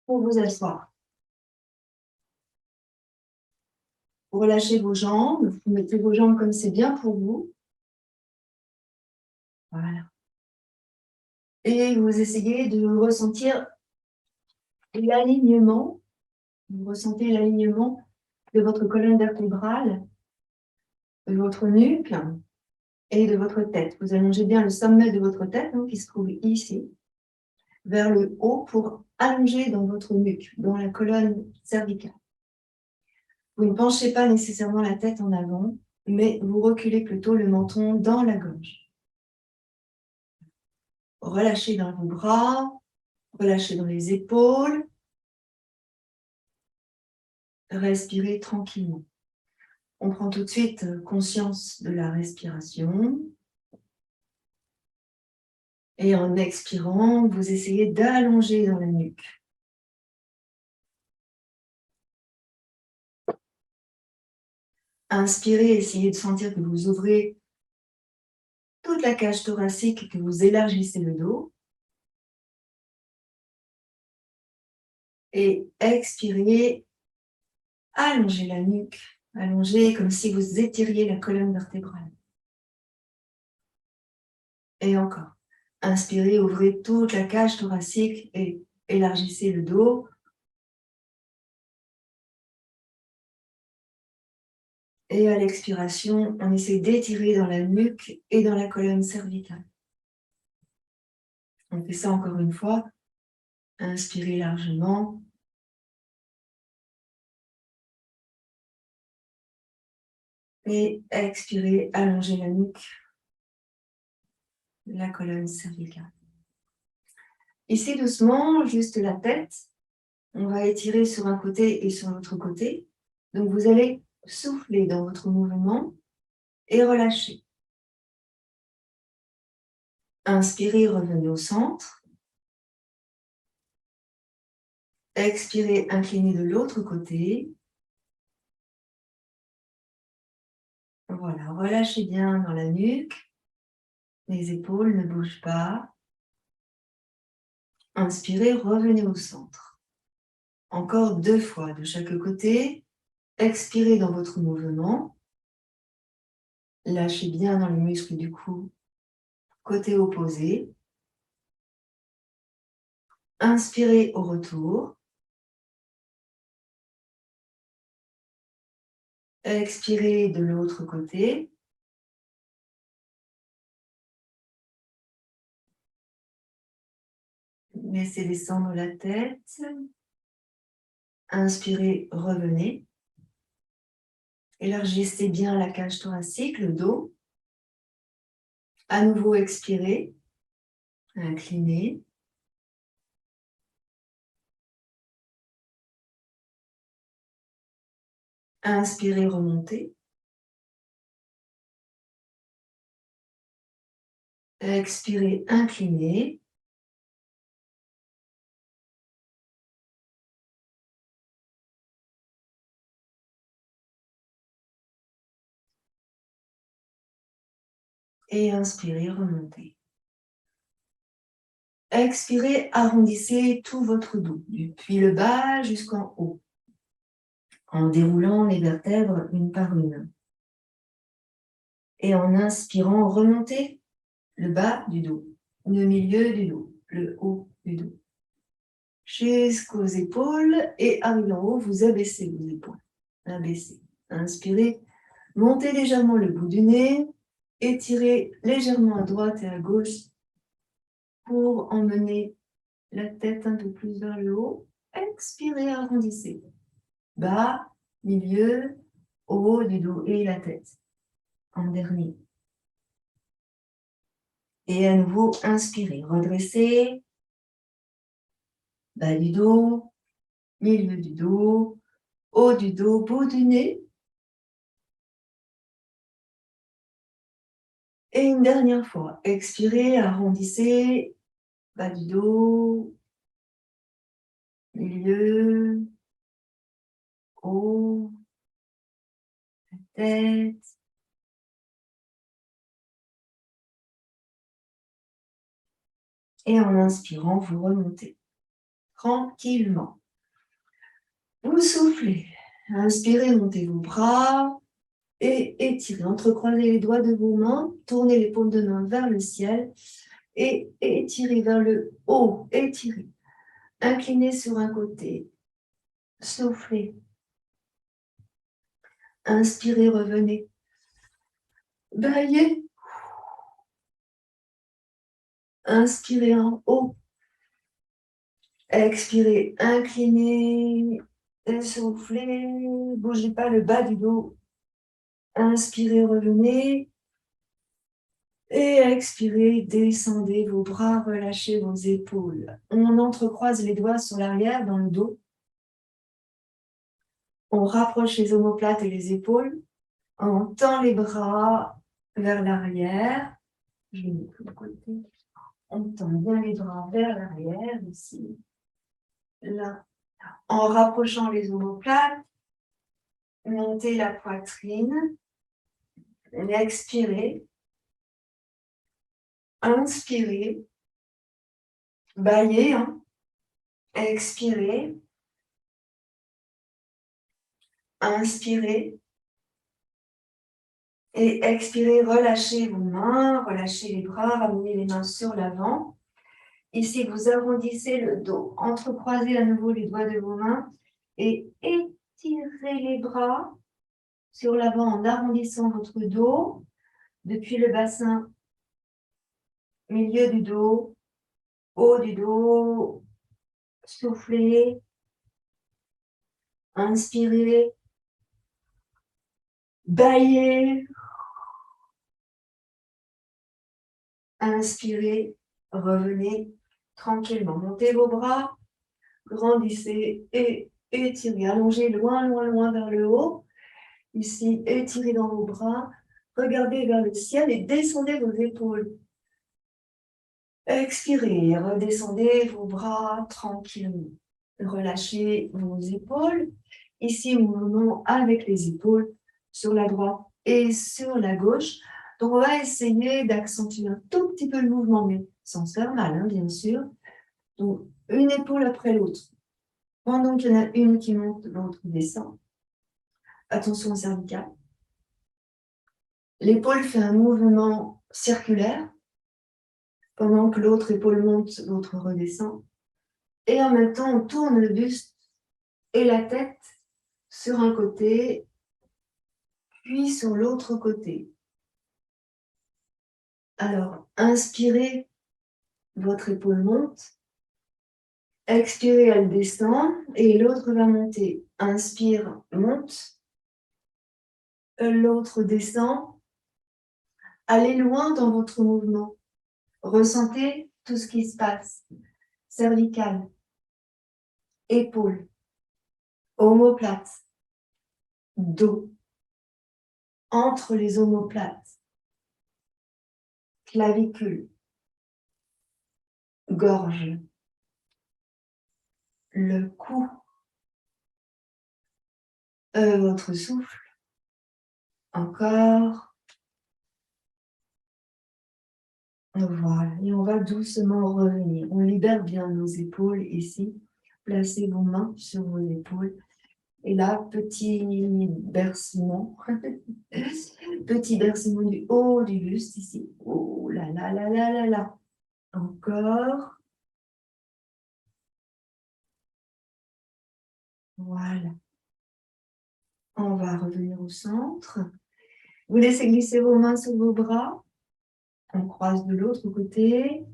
pour vous asseoir. Vous relâchez vos jambes, vous mettez vos jambes comme c'est bien pour vous. Voilà. Et vous essayez de ressentir l'alignement. Vous ressentez l'alignement de votre colonne vertébrale, de votre nuque et de votre tête. Vous allongez bien le sommet de votre tête, qui se trouve ici, vers le haut pour allonger dans votre nuque, dans la colonne cervicale. Vous ne penchez pas nécessairement la tête en avant, mais vous reculez plutôt le menton dans la gorge. Relâchez dans vos bras, relâchez dans les épaules. Respirez tranquillement. On prend tout de suite conscience de la respiration. Et en expirant, vous essayez d'allonger dans la nuque. Inspirez, essayez de sentir que vous ouvrez toute la cage thoracique et que vous élargissez le dos. Et expirez, allongez la nuque, allongez comme si vous étiriez la colonne vertébrale. Et encore. Inspirez, ouvrez toute la cage thoracique et élargissez le dos. Et à l'expiration, on essaie d'étirer dans la nuque et dans la colonne cervicale. On fait ça encore une fois. Inspirez largement. Et expirez, allongez la nuque, la colonne cervicale. Ici, doucement, juste la tête. On va étirer sur un côté et sur l'autre côté. Donc, vous allez souffler dans votre mouvement et relâcher. Inspirez, revenez au centre. Expirez, inclinez de l'autre côté. Voilà, relâchez bien dans la nuque. Les épaules ne bougent pas. Inspirez, revenez au centre. Encore 2 fois de chaque côté. Expirez dans votre mouvement. Lâchez bien dans le muscle du cou. Côté opposé. Inspirez au retour. Expirez de l'autre côté. Laissez descendre la tête. Inspirez, revenez. Élargissez bien la cage thoracique, le dos. À nouveau, expirez. Inclinez. Inspirez, remontez. Expirez, inclinez. Et inspirez, remontez. Expirez, arrondissez tout votre dos, depuis le bas jusqu'en haut, en déroulant les vertèbres une par une. Et en inspirant, remontez le bas du dos, le milieu du dos, le haut du dos, jusqu'aux épaules, et arrivé en haut, vous abaissez vos épaules. Abaissez. Inspirez, montez légèrement le bout du nez, étirez légèrement à droite et à gauche pour emmener la tête un peu plus vers le haut. Expirez, arrondissez. Bas, milieu, haut du dos et la tête. En dernier. Et à nouveau, inspirez, redressez. Bas du dos, milieu du dos, haut du dos, bout du nez. Et une dernière fois, expirez, arrondissez. Bas du dos, milieu, haut, tête. Et en inspirant, vous remontez tranquillement. Vous soufflez. Inspirez, montez vos bras et étirez. Entrecroisez les doigts de vos mains, tournez les paumes de main vers le ciel et étirez vers le haut. Étirez. Inclinez sur un côté. Soufflez. Inspirez, revenez. Baillez. Inspirez en haut. Expirez, inclinez. Soufflez. Bougez pas le bas du dos. Inspirez, revenez. Et expirez, descendez vos bras, relâchez vos épaules. On entrecroise les doigts sur l'arrière dans le dos. On rapproche les omoplates et les épaules. On tend les bras vers l'arrière. Je vais mettre de côté. On tend bien les bras vers l'arrière, ici. Là. En rapprochant les omoplates, montez la poitrine. Expirez. Inspirez. Baillez. Expirez. Inspirez. Et expirez, relâchez vos mains, relâchez les bras, ramenez les mains sur l'avant. Ici, vous arrondissez le dos, entrecroisez à nouveau les doigts de vos mains et étirez les bras sur l'avant en arrondissant votre dos depuis le bassin, milieu du dos, haut du dos. Soufflez, inspirez, baillez, inspirez, revenez tranquillement. Montez vos bras, grandissez et étirez. Allongez loin, loin, loin vers le haut. Ici, étirez dans vos bras. Regardez vers le ciel et descendez vos épaules. Expirez, redescendez vos bras tranquillement. Relâchez vos épaules. Ici, mouvement avec les épaules sur la droite et sur la gauche. Donc, on va essayer d'accentuer un tout petit peu le mouvement, mais sans se faire mal, bien sûr. Donc, une épaule après l'autre. Pendant qu'il y en a une qui monte, l'autre descend. Attention au cervical. L'épaule fait un mouvement circulaire. Pendant que l'autre épaule monte, l'autre redescend. Et en même temps, on tourne le buste et la tête sur un côté, puis sur l'autre côté. Alors, inspirez, votre épaule monte. Expirez, elle descend et l'autre va monter. Inspire, monte. L'autre descend. Allez loin dans votre mouvement. Ressentez tout ce qui se passe. Cervical, épaule, omoplate, dos, entre les omoplates, clavicule, gorge, le cou, votre souffle, encore. Voilà, et on va doucement revenir. On libère bien nos épaules ici. Placez vos mains sur vos épaules. Et là, petit bercement. Petit bercement du haut du buste ici. Oh là là là là là là. Encore. Voilà. On va revenir au centre. Vous laissez glisser vos mains sur vos bras. On croise de l'autre côté.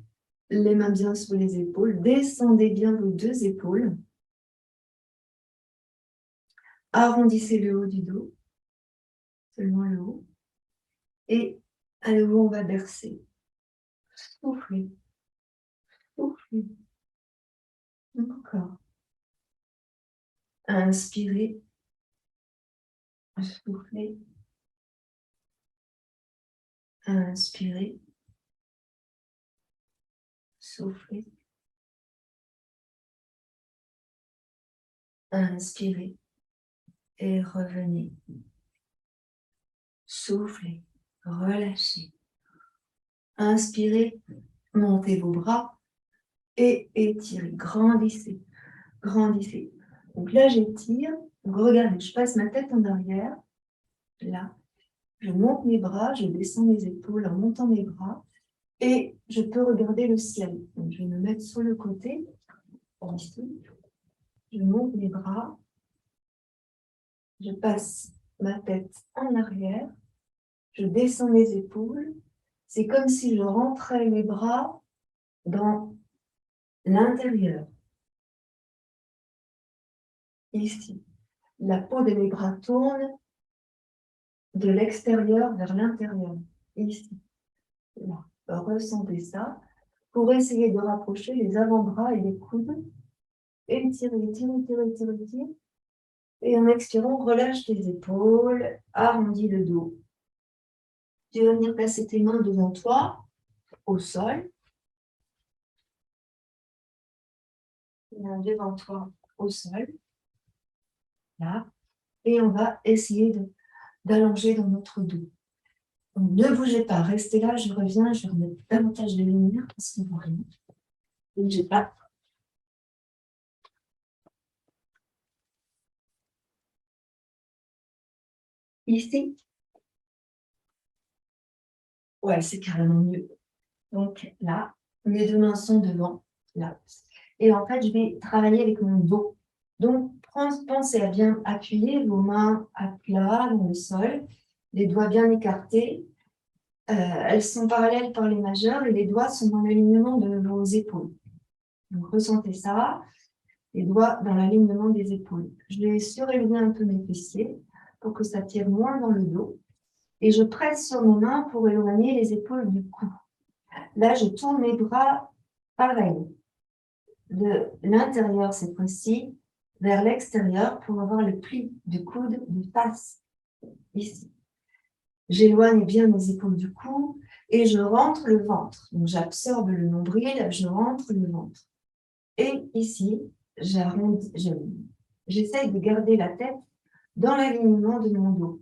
Les mains bien sur les épaules. Descendez bien vos deux épaules. Arrondissez le haut du dos. Seulement le haut. Et à nouveau, on va bercer. Soufflez. Soufflez. Encore. Inspirez. Soufflez. Inspirez. Soufflez. Inspirez. Et revenez. Soufflez. Relâchez. Inspirez. Montez vos bras. Et étirez. Grandissez. Grandissez. Donc là, j'étire. Donc regardez, je passe ma tête en arrière. Là, je monte mes bras, je descends mes épaules en montant mes bras. Et je peux regarder le ciel. Donc, je vais me mettre sur le côté. Ici. Je monte mes bras. Je passe ma tête en arrière. Je descends mes épaules. C'est comme si je rentrais les bras dans l'intérieur. Ici. La peau de mes bras tourne de l'extérieur vers l'intérieur. Ici. Là. Ressentez ça. Pour essayer de rapprocher les avant-bras et les coudes. Étire, étire, étire, étire, étire. Et en expirant, relâche tes épaules, arrondis le dos. Tu vas venir placer tes mains devant toi, au sol. Devant toi, au sol. Là. Et on va essayer d'allonger dans notre dos. Donc, ne bougez pas, restez là, je reviens, je vais remettre davantage de lumière parce qu'on ne voit rien. Ne bougez pas. Ici. Ouais, c'est carrément mieux. Donc là, mes deux mains sont devant, là. Et en fait, je vais travailler avec mon dos. Donc, pensez à bien appuyer vos mains à plat dans le sol, les doigts bien écartés. Elles sont parallèles par les majeurs et les doigts sont dans l'alignement de vos épaules. Donc, ressentez ça, les doigts dans l'alignement des épaules. Je vais surélever un peu mes fessiers pour que ça tire moins dans le dos. Et je presse sur mes mains pour éloigner les épaules du cou. Là, je tourne mes bras pareil, de l'intérieur cette fois-ci vers l'extérieur pour avoir le pli du coude de face, ici. J'éloigne bien mes épaules du cou et je rentre le ventre. Donc, j'absorbe le nombril, je rentre le ventre. Et ici, j'essaie de garder la tête dans l'alignement de mon dos.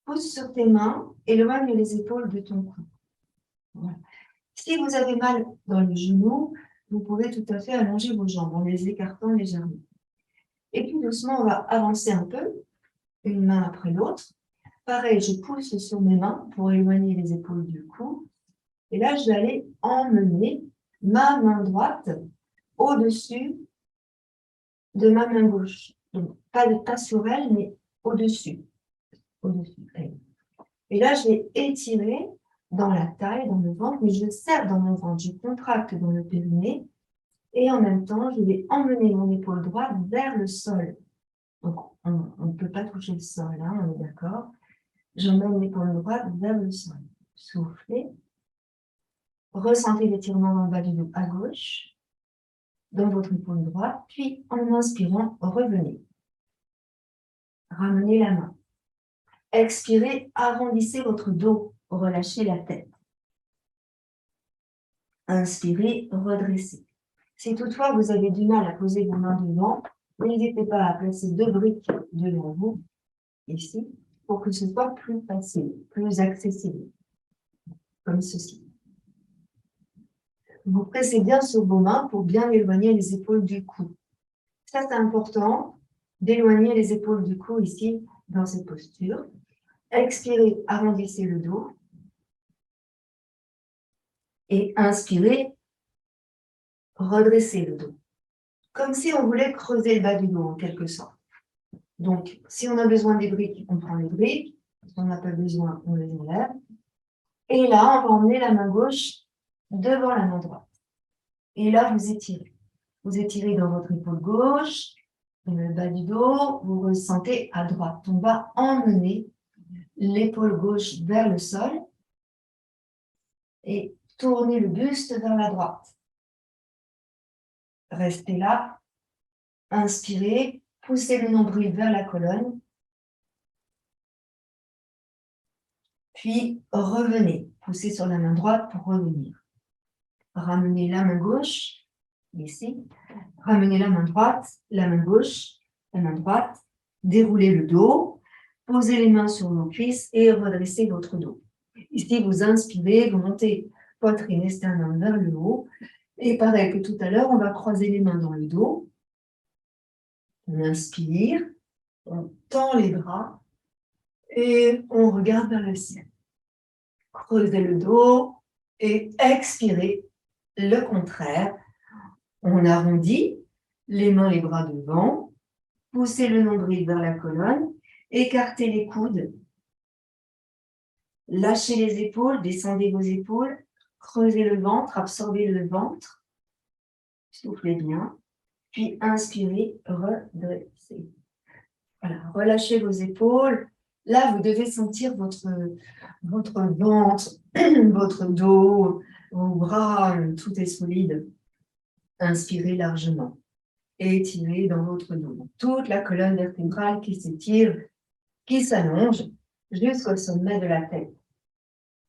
Pousse sur tes mains, éloigne les épaules de ton cou. Voilà. Si vous avez mal dans les genoux, vous pouvez tout à fait allonger vos jambes en les écartant légèrement. Et puis doucement, on va avancer un peu, une main après l'autre. Pareil, je pousse sur mes mains pour éloigner les épaules du cou. Et là, je vais aller emmener ma main droite au-dessus de ma main gauche. Donc, pas sur elle, mais au-dessus. Au-dessus. Et là, je vais étirer dans la taille, dans le ventre, mais je serre dans mon ventre, je contracte dans le périnée. Et en même temps, je vais emmener mon épaule droite vers le sol. Donc, on ne peut pas toucher le sol, hein, on est d'accord. J'emmène l'épaule droite vers le sol. Soufflez. Ressentez l'étirement dans le bas du dos à gauche, dans votre épaule droite. Puis, en inspirant, revenez. Ramenez la main. Expirez, arrondissez votre dos. Relâchez la tête. Inspirez, redressez. Si toutefois vous avez du mal à poser vos mains devant, n'hésitez pas à placer 2 briques devant vous, ici, pour que ce soit plus facile, plus accessible, comme ceci. Vous pressez bien sur vos mains pour bien éloigner les épaules du cou. Ça, c'est important, d'éloigner les épaules du cou ici, dans cette posture. Expirez, arrondissez le dos. Et inspirez, redressez le dos. Comme si on voulait creuser le bas du dos, en quelque sorte. Donc, si on a besoin des briques, on prend les briques. Si on n'a pas besoin, on les enlève. Et là, on va emmener la main gauche devant la main droite. Et là, vous étirez. Vous étirez dans votre épaule gauche, dans le bas du dos, vous ressentez à droite. On va emmener l'épaule gauche vers le sol et tourner le buste vers la droite. Restez là. Inspirez, poussez le nombril vers la colonne. Puis revenez. Poussez sur la main droite pour revenir. Ramenez la main gauche, ici. Ramenez la main droite, la main gauche, la main droite. Déroulez le dos. Posez les mains sur vos cuisses et redressez votre dos. Ici, vous inspirez, vous montez poitrine et sternum vers le haut. Et pareil que tout à l'heure, on va croiser les mains dans le dos. On inspire, on tend les bras et on regarde vers le ciel. Creusez le dos et expirez le contraire. On arrondit, les mains, les bras devant, poussez le nombril vers la colonne, écartez les coudes, lâchez les épaules, descendez vos épaules, creusez le ventre, absorbez le ventre, soufflez bien, puis inspirez, redressez. Voilà, relâchez vos épaules. Là, vous devez sentir votre ventre, votre dos, vos bras, tout est solide. Inspirez largement et étirez dans votre dos. Toute la colonne vertébrale qui s'étire, qui s'allonge jusqu'au sommet de la tête.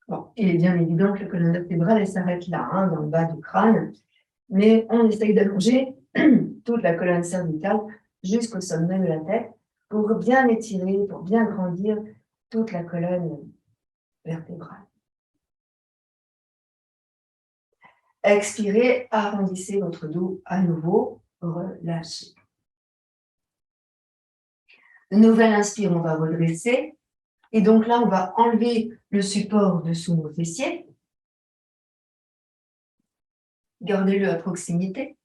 Bon, il est bien évident que la colonne vertébrale, elle s'arrête là, hein, dans le bas du crâne, mais on essaye d'allonger toute la colonne cervicale jusqu'au sommet de la tête pour bien étirer, pour bien grandir toute la colonne vertébrale. Expirez, arrondissez votre dos à nouveau, relâchez. Nouvelle inspire, on va redresser. Et donc là, on va enlever le support dessous nos fessiers. Gardez-le à proximité.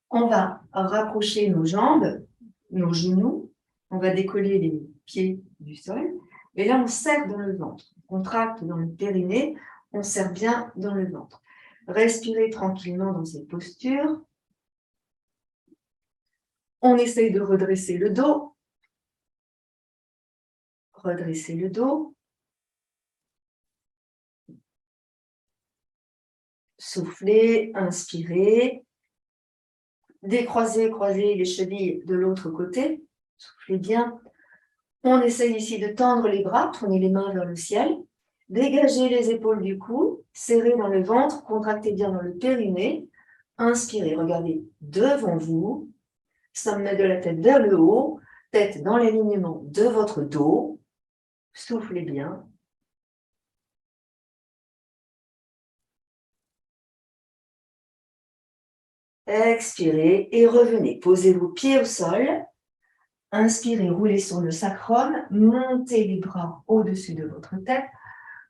On va rapprocher nos jambes, nos genoux. On va décoller les pieds du sol. Et là, on serre dans le ventre. On contracte dans le périnée. On serre bien dans le ventre. Respirez tranquillement dans cette posture. On essaye de redresser le dos. Redresser le dos. Soufflez, inspirez. Décroisez, croisez les chevilles de l'autre côté. Soufflez bien. On essaye ici de tendre les bras, prenez les mains vers le ciel. Dégagez les épaules du cou, serrez dans le ventre, contractez bien dans le périnée. Inspirez, regardez devant vous, sommet de la tête vers le haut, tête dans l'alignement de votre dos. Soufflez bien. Expirez et revenez. Posez vos pieds au sol. Inspirez, roulez sur le sacrum, montez les bras au-dessus de votre tête,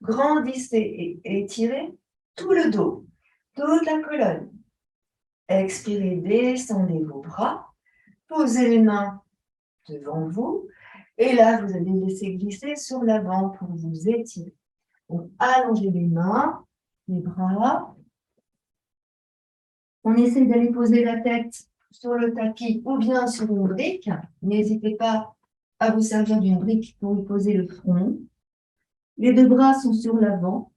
grandissez et étirez tout le dos, toute la colonne. Expirez, descendez vos bras, posez les mains devant vous, et là, vous allez laisser glisser sur l'avant pour vous étirer. Donc, allongez les mains, les bras. On essaie d'aller poser la tête sur le tapis ou bien sur une brique. N'hésitez pas à vous servir d'une brique pour y poser le front. Les deux bras sont sur l'avant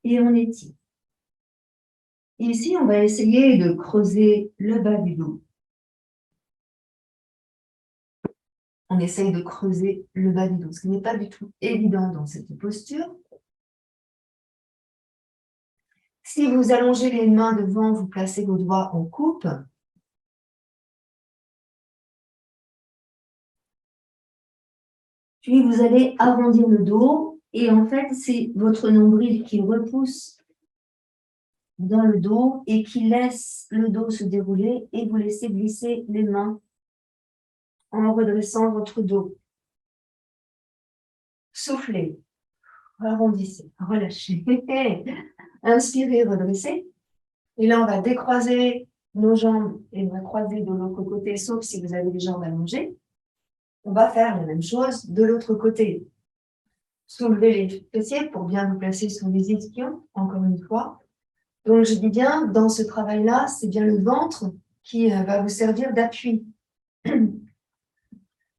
et on étire. Ici, on va essayer de creuser le bas du dos. On essaye de creuser le bas du dos, ce qui n'est pas du tout évident dans cette posture. Si vous allongez les mains devant, vous placez vos doigts en coupe. Puis vous allez arrondir le dos et en fait, c'est votre nombril qui repousse dans le dos et qui laisse le dos se dérouler et vous laissez glisser les mains en redressant votre dos. Soufflez, arrondissez, relâchez. Inspirez, redressez. Et là, on va décroiser nos jambes et on va croiser de l'autre côté, sauf si vous avez les jambes allongées. On va faire la même chose de l'autre côté. Soulevez les fessiers pour bien vous placer sur les ischions, encore une fois. Donc, je dis bien, dans ce travail-là, c'est bien le ventre qui va vous servir d'appui.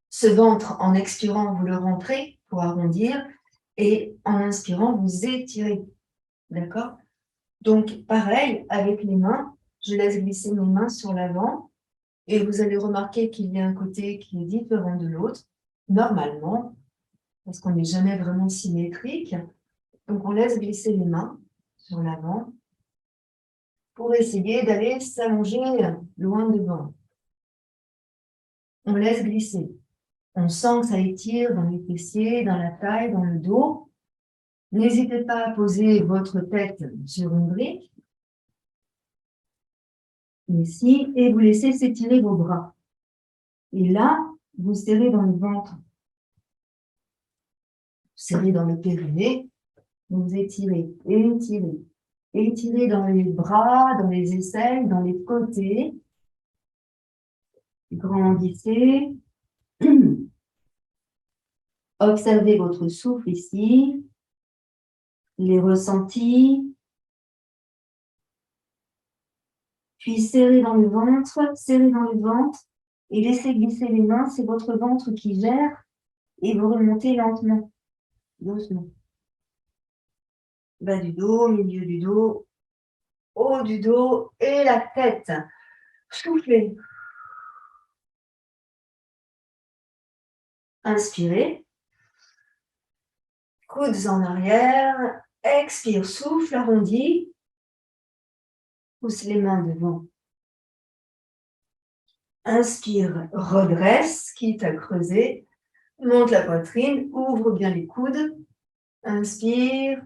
Ce ventre, en expirant, vous le rentrez pour arrondir et en inspirant, vous étirez. D'accord? Donc, pareil, avec les mains, je laisse glisser mes mains sur l'avant et vous allez remarquer qu'il y a un côté qui est différent de l'autre, normalement, parce qu'on n'est jamais vraiment symétrique. Donc, on laisse glisser les mains sur l'avant pour essayer d'aller s'allonger loin devant. On laisse glisser. On sent que ça étire dans les fessiers, dans la taille, dans le dos. N'hésitez pas à poser votre tête sur une brique, ici, et vous laissez s'étirer vos bras. Et là, vous serrez dans le ventre, serrez dans le périnée, vous étirez, étirez, étirez dans les bras, dans les aisselles, dans les côtés, grandissez, observez votre souffle ici, les ressentis, puis serrez dans le ventre et laissez glisser les mains, c'est votre ventre qui gère et vous remontez lentement, doucement. Bas du dos, milieu du dos, haut du dos et la tête. Soufflez. Inspirez. Coudes en arrière. Expire, souffle arrondi. Pousse les mains devant. Inspire, redresse, quitte à creuser. Monte la poitrine, ouvre bien les coudes. Inspire.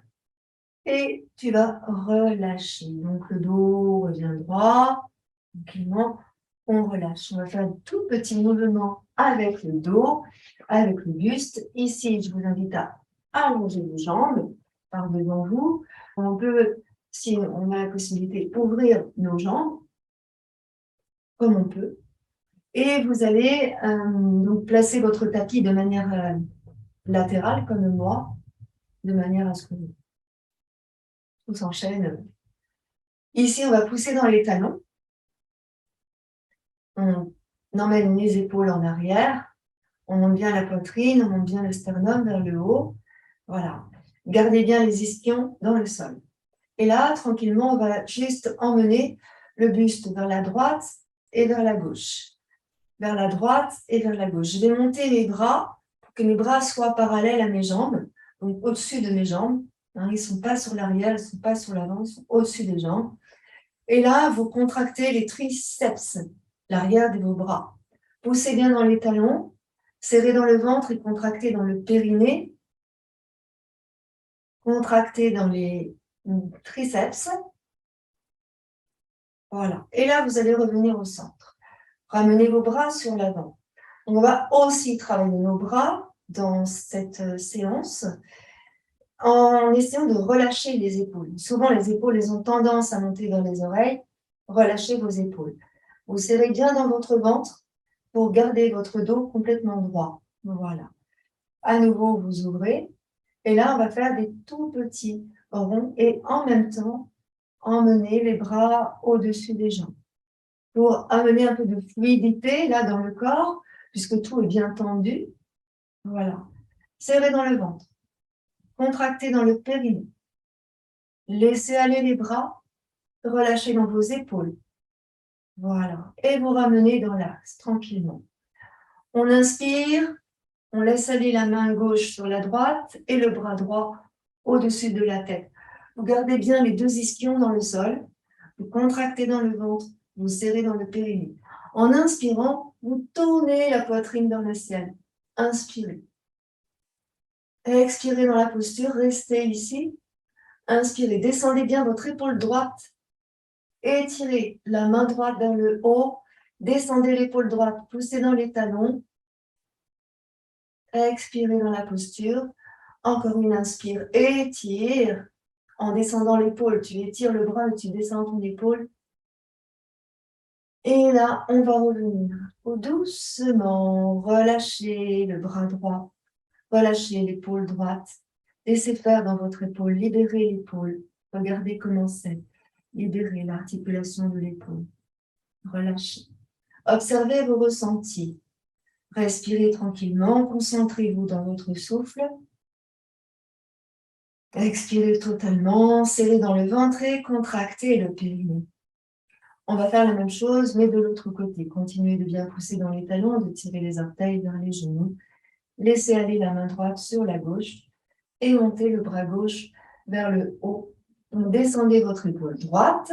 Et tu vas relâcher. Donc le dos revient droit. Tranquillement, on relâche. On va faire un tout petit mouvement avec le dos, avec le buste. Ici, je vous invite à allonger vos jambes par devant vous. On peut, si on a la possibilité, ouvrir nos jambes comme on peut. Et vous allez donc placer votre tapis de manière latérale, comme moi, de manière à ce que tout s'enchaîne. Ici, on va pousser dans les talons. On emmène les épaules en arrière. On monte bien la poitrine, on monte bien le sternum vers le haut. Voilà. Gardez bien les ischions dans le sol. Et là, tranquillement, on va juste emmener le buste vers la droite et vers la gauche. Vers la droite et vers la gauche. Je vais monter les bras pour que mes bras soient parallèles à mes jambes, donc au-dessus de mes jambes. Ils ne sont pas sur l'arrière, ils ne sont pas sur l'avant, ils sont au-dessus des jambes. Et là, vous contractez les triceps, l'arrière de vos bras. Poussez bien dans les talons. Serrez dans le ventre et contractez dans le périnée. Contractez dans les triceps. Voilà. Et là, vous allez revenir au centre. Ramenez vos bras sur l'avant. On va aussi travailler nos bras dans cette séance en essayant de relâcher les épaules. Souvent, les épaules, elles ont tendance à monter vers les oreilles. Relâchez vos épaules. Vous serrez bien dans votre ventre pour garder votre dos complètement droit. Voilà. À nouveau, vous ouvrez. Et là, on va faire des tout petits ronds et en même temps, emmener les bras au-dessus des jambes pour amener un peu de fluidité là dans le corps, puisque tout est bien tendu. Voilà. Serrez dans le ventre. Contractez dans le périnée. Laissez aller les bras. Relâchez dans vos épaules. Voilà. Et vous ramenez dans l'axe, tranquillement. On inspire. On laisse aller la main gauche sur la droite et le bras droit au-dessus de la tête. Vous gardez bien les deux ischions dans le sol. Vous contractez dans le ventre. Vous serrez dans le périnée. En inspirant, vous tournez la poitrine dans le ciel. Inspirez. Expirez dans la posture. Restez ici. Inspirez. Descendez bien votre épaule droite. Étirez la main droite vers le haut. Descendez l'épaule droite. Poussez dans les talons. Expirez dans la posture. Encore une inspire. Étire. En descendant l'épaule, tu étires le bras et tu descends ton épaule. Et là, on va revenir doucement. Relâchez le bras droit. Relâchez l'épaule droite. Laissez faire dans votre épaule. Libérez l'épaule. Regardez comment c'est. Libérez l'articulation de l'épaule. Relâchez. Observez vos ressentis. Respirez tranquillement. Concentrez-vous dans votre souffle. Expirez totalement. Serrez dans le ventre et contractez le périnée. On va faire la même chose, mais de l'autre côté. Continuez de bien pousser dans les talons, de tirer les orteils vers les genoux. Laissez aller la main droite sur la gauche et montez le bras gauche vers le haut. Donc, descendez votre épaule droite,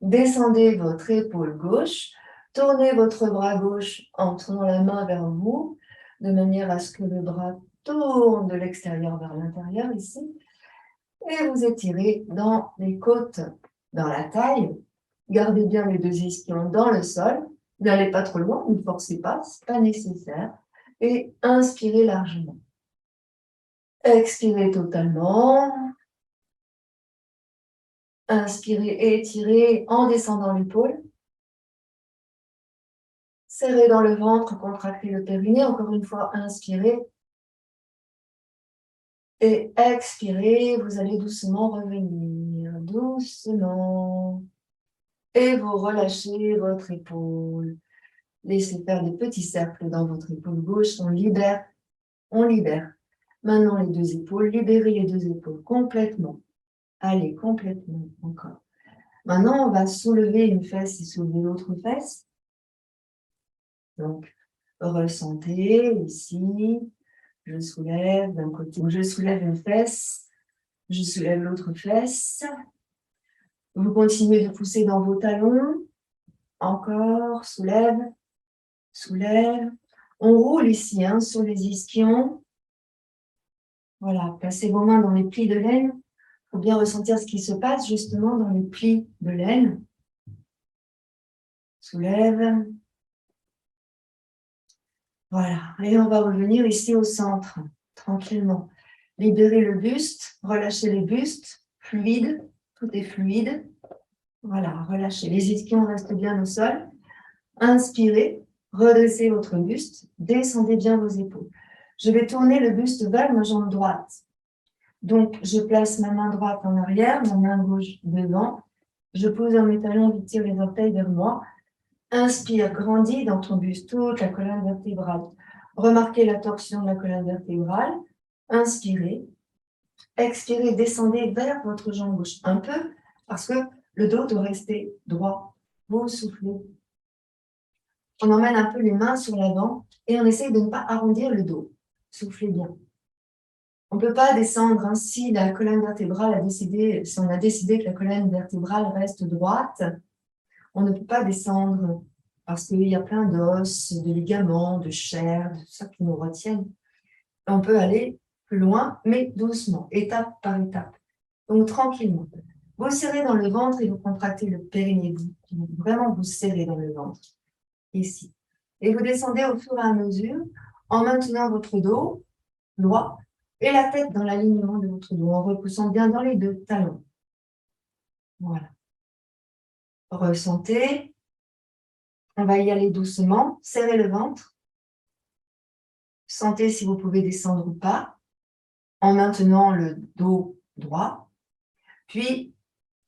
descendez votre épaule gauche, tournez votre bras gauche en tournant la main vers vous, de manière à ce que le bras tourne de l'extérieur vers l'intérieur ici. Et vous étirez dans les côtes, dans la taille. Gardez bien les deux ischions dans le sol. N'allez pas trop loin, ne forcez pas, ce n'est pas nécessaire. Et inspirez largement. Expirez totalement. Inspirez, étirez en descendant l'épaule. Serrez dans le ventre, contractez le périnée. Encore une fois, inspirez. Et expirez, vous allez doucement revenir. Doucement. Et vous relâchez votre épaule. Laissez faire des petits cercles dans votre épaule gauche. On libère. On libère. Maintenant, les deux épaules. Libérez les deux épaules complètement. Allez, complètement encore. Maintenant, on va soulever une fesse et soulever l'autre fesse. Donc, ressentez ici. Je soulève d'un côté. Je soulève une fesse. Je soulève l'autre fesse. Vous continuez de pousser dans vos talons. Encore, soulève, soulève. On roule ici sur les ischions. Voilà, placez vos mains dans les plis de laine. Il faut bien ressentir ce qui se passe justement dans les plis de laine. Soulève. Voilà, et on va revenir ici au centre, tranquillement. Libérez le buste, relâchez les bustes, fluide, tout est fluide. Voilà, relâchez. Les ischions restent bien au sol. Inspirez, redressez votre buste, descendez bien vos épaules. Je vais tourner le buste vers ma jambe droite. Donc, je place ma main droite en arrière, ma main gauche devant. Je pose dans mes talons, je tire les orteils vers moi. Inspire, grandis dans ton buste, toute la colonne vertébrale. Remarquez la torsion de la colonne vertébrale. Inspirez. Expirez, descendez vers votre jambe gauche un peu, parce que le dos doit rester droit. Vous soufflez. On emmène un peu les mains sur l'avant et on essaye de ne pas arrondir le dos. Soufflez bien. On ne peut pas descendre si la colonne vertébrale a décidé, si on a décidé que la colonne vertébrale reste droite, on ne peut pas descendre parce qu'il y a plein d'os, de ligaments, de chair, de tout ça qui nous retiennent. On peut aller plus loin, mais doucement, étape par étape. Donc, tranquillement. Vous serrez dans le ventre et vous contractez le périnée. Vraiment, vous serrez dans le ventre, ici. Et vous descendez au fur et à mesure en maintenant votre dos droit et la tête dans l'alignement de votre dos, en repoussant bien dans les deux talons. Voilà. Ressentez. On va y aller doucement. Serrez le ventre. Sentez si vous pouvez descendre ou pas, en maintenant le dos droit. Puis,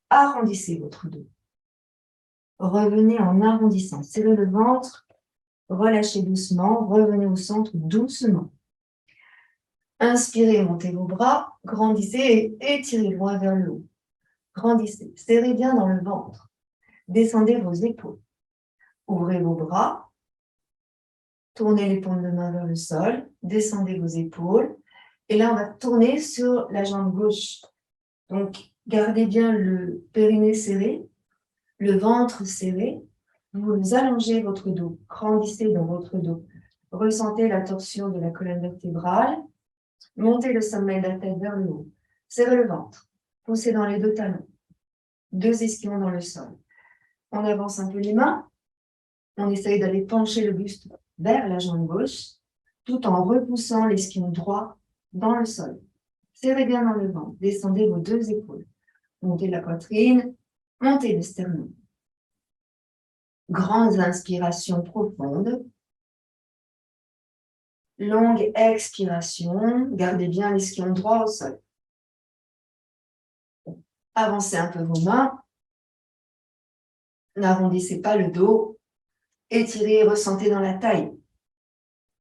arrondissez votre dos. Revenez en arrondissant. Serrez le ventre. Relâchez doucement. Revenez au centre doucement. Inspirez, montez vos bras. Grandissez et étirez loin vers le haut. Grandissez. Serrez bien dans le ventre. Descendez vos épaules. Ouvrez vos bras. Tournez les paumes de main vers le sol. Descendez vos épaules. Et là, on va tourner sur la jambe gauche. Donc, gardez bien le périnée serré, le ventre serré. Vous allongez votre dos, grandissez dans votre dos. Ressentez la torsion de la colonne vertébrale. Montez le sommet de la tête vers le haut. Serrez le ventre. Poussez dans les deux talons. Deux ischions dans le sol. On avance un peu les mains. On essaye d'aller pencher le buste vers la jambe gauche, tout en repoussant l'esquion droit dans le sol. Serrez bien dans le ventre. Descendez vos deux épaules. Montez la poitrine. Montez le sternum. Grandes inspirations profondes. Longue expiration. Gardez bien l'esquion droit au sol. Avancez un peu vos mains. N'arrondissez pas le dos. Étirez et ressentez dans la taille.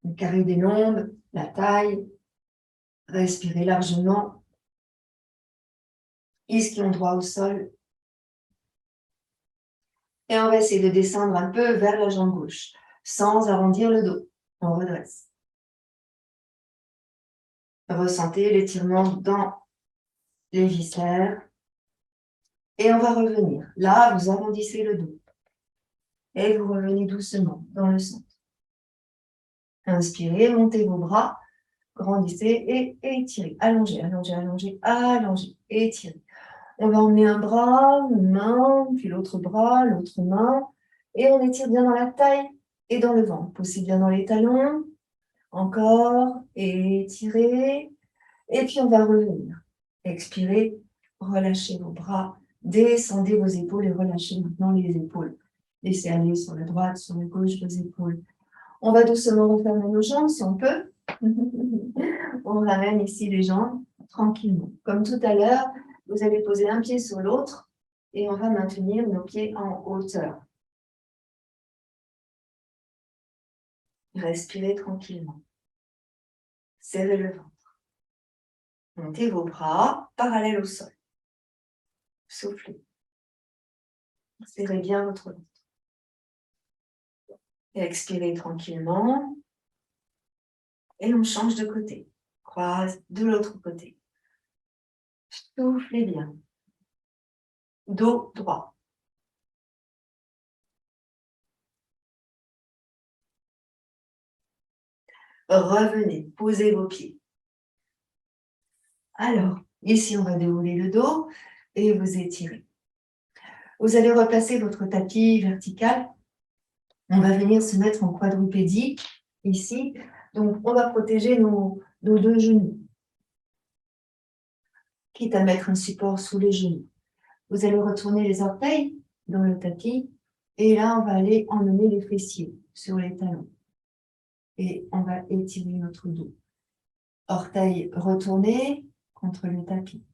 Le carré des lombes, la taille. Respirez largement. Ischion droit au sol. Et on va essayer de descendre un peu vers la jambe gauche, sans arrondir le dos. On redresse. Ressentez l'étirement dans les viscères. Et on va revenir. Là, vous arrondissez le dos. Et vous revenez doucement dans le centre. Inspirez, montez vos bras, grandissez et étirez. Allongez, allongez, allongez, allongez, étirez. On va emmener un bras, une main, puis l'autre bras, l'autre main. Et on étire bien dans la taille et dans le ventre. Poussez bien dans les talons. Encore. Étirez. Et puis on va revenir. Expirez. Relâchez vos bras. Descendez vos épaules et relâchez maintenant les épaules. Laissez aller sur la droite, sur la gauche vos épaules. On va doucement refermer nos jambes si on peut. On ramène ici les jambes tranquillement. Comme tout à l'heure, vous allez poser un pied sur l'autre et on va maintenir nos pieds en hauteur. Respirez tranquillement. Serrez le ventre. Montez vos bras parallèles au sol. Soufflez. Serrez bien votre ventre. Expirez tranquillement. Et on change de côté. Croise de l'autre côté. Soufflez bien. Dos droit. Revenez, posez vos pieds. Alors, ici, on va dérouler le dos et vous étirez. Vous allez replacer votre tapis vertical. On va venir se mettre en quadrupédie, ici. Donc, on va protéger nos deux genoux, quitte à mettre un support sous les genoux. Vous allez retourner les orteils dans le tapis et là, on va aller emmener les fessiers sur les talons. Et on va étirer notre dos. Orteils retournés contre le tapis.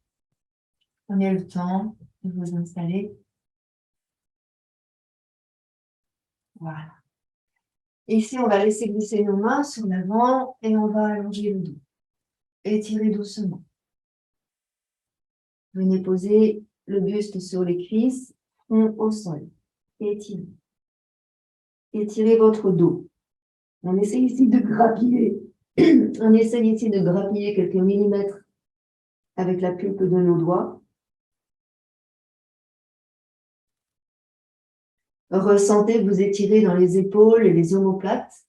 Prenez le temps de vous installer. Voilà. Ici, on va laisser glisser nos mains sur l'avant et on va allonger le dos. Étirez doucement. Venez poser le buste sur les cuisses, front au sol. Étirez. Étirez votre dos. On essaie ici de grappiller. On essaie ici de grappiller quelques millimètres avec la pulpe de nos doigts. Ressentez que vous étirez dans les épaules et les omoplates.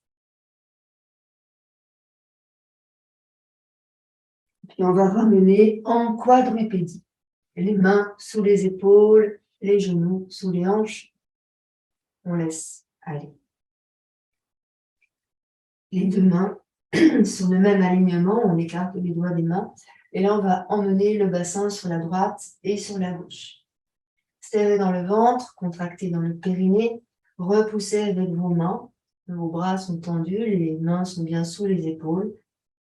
Puis on va ramener en quadrupédie. Les mains sous les épaules, les genoux sous les hanches. On laisse aller. Les deux mains sur le même alignement, on écarte les doigts des mains. Et là, on va emmener le bassin sur la droite et sur la gauche. Serrez dans le ventre, contractez dans le périnée, repoussez avec vos mains. Vos bras sont tendus, les mains sont bien sous les épaules.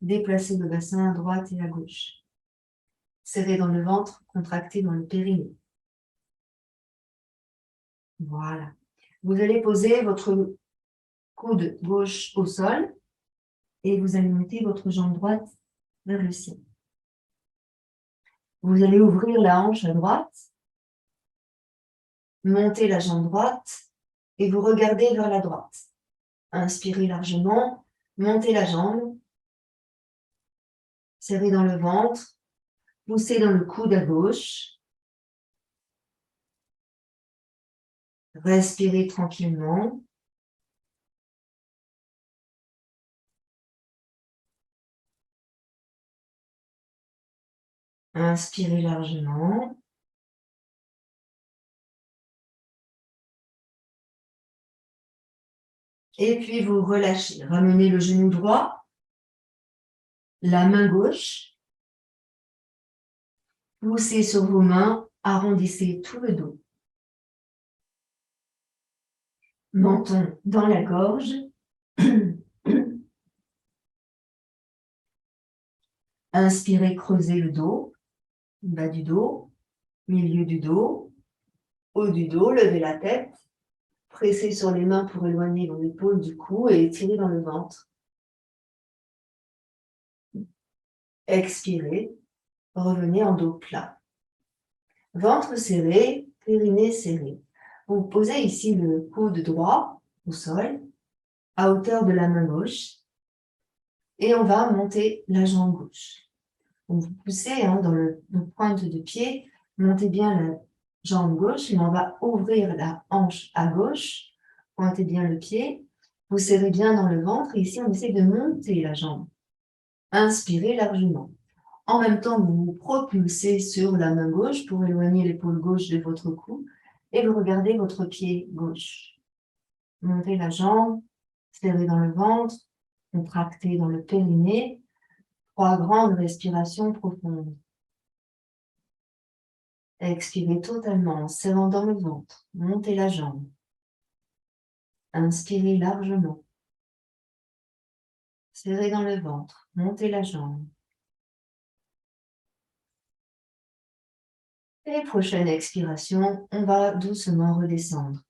Déplacez le bassin à droite et à gauche. Serrez dans le ventre, contractez dans le périnée. Voilà. Vous allez poser votre coude gauche au sol et vous allez monter votre jambe droite vers le ciel. Vous allez ouvrir la hanche à droite, monter la jambe droite et vous regardez vers la droite. Inspirez largement, montez la jambe, serrez dans le ventre, poussez dans le coude à gauche. Respirez tranquillement. Inspirez largement. Et puis vous relâchez. Ramenez le genou droit, la main gauche. Poussez sur vos mains, arrondissez tout le dos. Menton dans la gorge. Inspirez, creusez le dos, bas du dos, milieu du dos, haut du dos, levez la tête. Pressez sur les mains pour éloigner vos épaules du cou et étirez dans le ventre. Expirez, revenez en dos plat. Ventre serré, périnée serré. Vous posez ici le coude droit au sol, à hauteur de la main gauche, et on va monter la jambe gauche. Donc vous poussez dans le pointe de pied, montez bien la jambe gauche, et on va ouvrir la hanche à gauche, pointez bien le pied, vous serrez bien dans le ventre, et ici on essaie de monter la jambe. Inspirez largement. En même temps, vous vous propulsez sur la main gauche pour éloigner l'épaule gauche de votre cou et vous regardez votre pied gauche. Montez la jambe, serrez dans le ventre, contractez dans le périnée. 3 grandes respirations profondes. Expirez totalement en serrant dans le ventre. Montez la jambe. Inspirez largement. Serrez dans le ventre. Montez la jambe. Et prochaine expiration, on va doucement redescendre.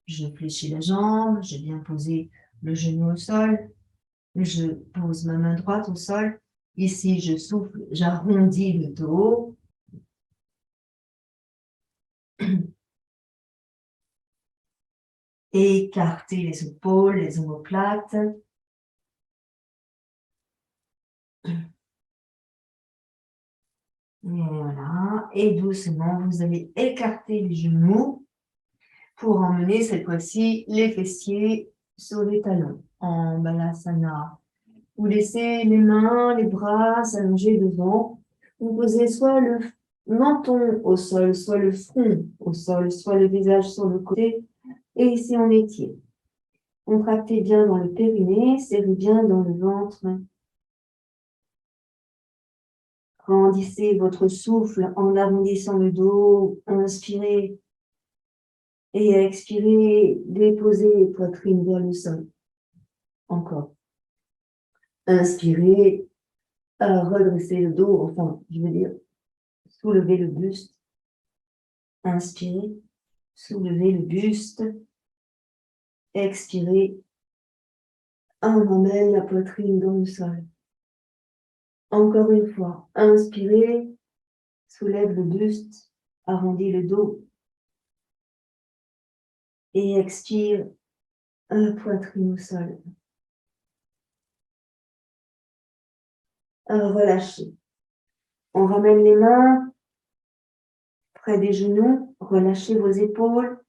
Je fléchis la jambe, j'ai bien posé le genou au sol. Je pose ma main droite au sol. Ici, je souffle, j'arrondis le dos. Écartez les épaules, les omoplates. Voilà. Et doucement, vous allez écarter les genoux pour emmener cette fois-ci les fessiers sur les talons en Balasana. Vous laissez les mains, les bras s'allonger devant. Vous posez soit le menton au sol, soit le front au sol, soit le visage sur le côté. Et ici, on étire. Contractez bien dans le périnée, serrez bien dans le ventre. Grandissez votre souffle en arrondissant le dos. Inspirez et expirez. Déposez poitrine vers le sol. Encore. Inspirez. Redressez le dos, enfin, je veux dire, soulevez le buste. Inspirez. Soulevez le buste. Expirez. On emmène la poitrine dans le sol. Encore une fois. Inspirez. Soulève le buste. Arrondis le dos. Et expire. Poitrine au sol. Relâchez. On ramène les mains près des genoux. Relâchez vos épaules.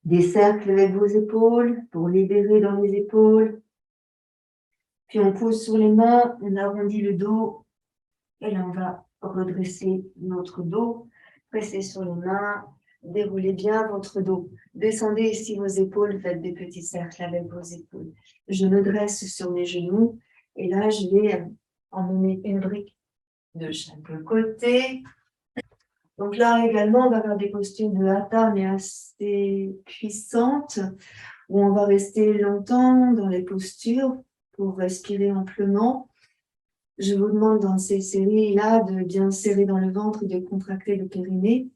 Des cercles avec vos épaules pour libérer dans les épaules. Puis on pose sur les mains, on arrondit le dos. Et là, on va redresser notre dos. Pressez sur les mains. Déroulez bien votre dos. Descendez ici vos épaules. Faites des petits cercles avec vos épaules. Je me dresse sur mes genoux. Et là, je vais emmener une brique de chaque côté. Donc là également, on va avoir des postures de hatha, mais assez puissantes, où on va rester longtemps dans les postures pour respirer amplement. Je vous demande dans ces séries-là de bien serrer dans le ventre et de contracter le périnée.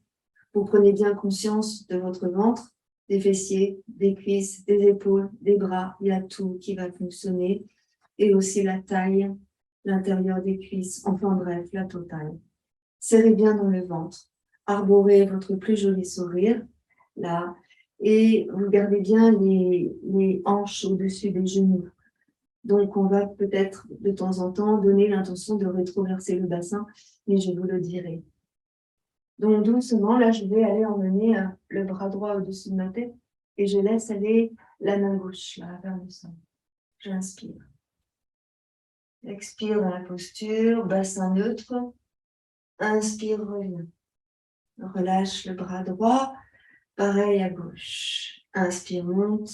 Vous prenez bien conscience de votre ventre, des fessiers, des cuisses, des épaules, des bras. Il y a tout qui va fonctionner. Et aussi la taille, l'intérieur des cuisses, enfin bref, la totale. Serrez bien dans le ventre. Arborez votre plus joli sourire, là. Et vous gardez bien les hanches au-dessus des genoux. Donc, on va peut-être de temps en temps donner l'intention de rétroverser le bassin, mais je vous le dirai. Donc, doucement, là, je vais aller emmener le bras droit au-dessus de ma tête et je laisse aller la main gauche, là, vers le sol. J'inspire. Expire dans la posture, bassin neutre. Inspire, reviens. Relâche le bras droit. Pareil à gauche. Inspire, monte.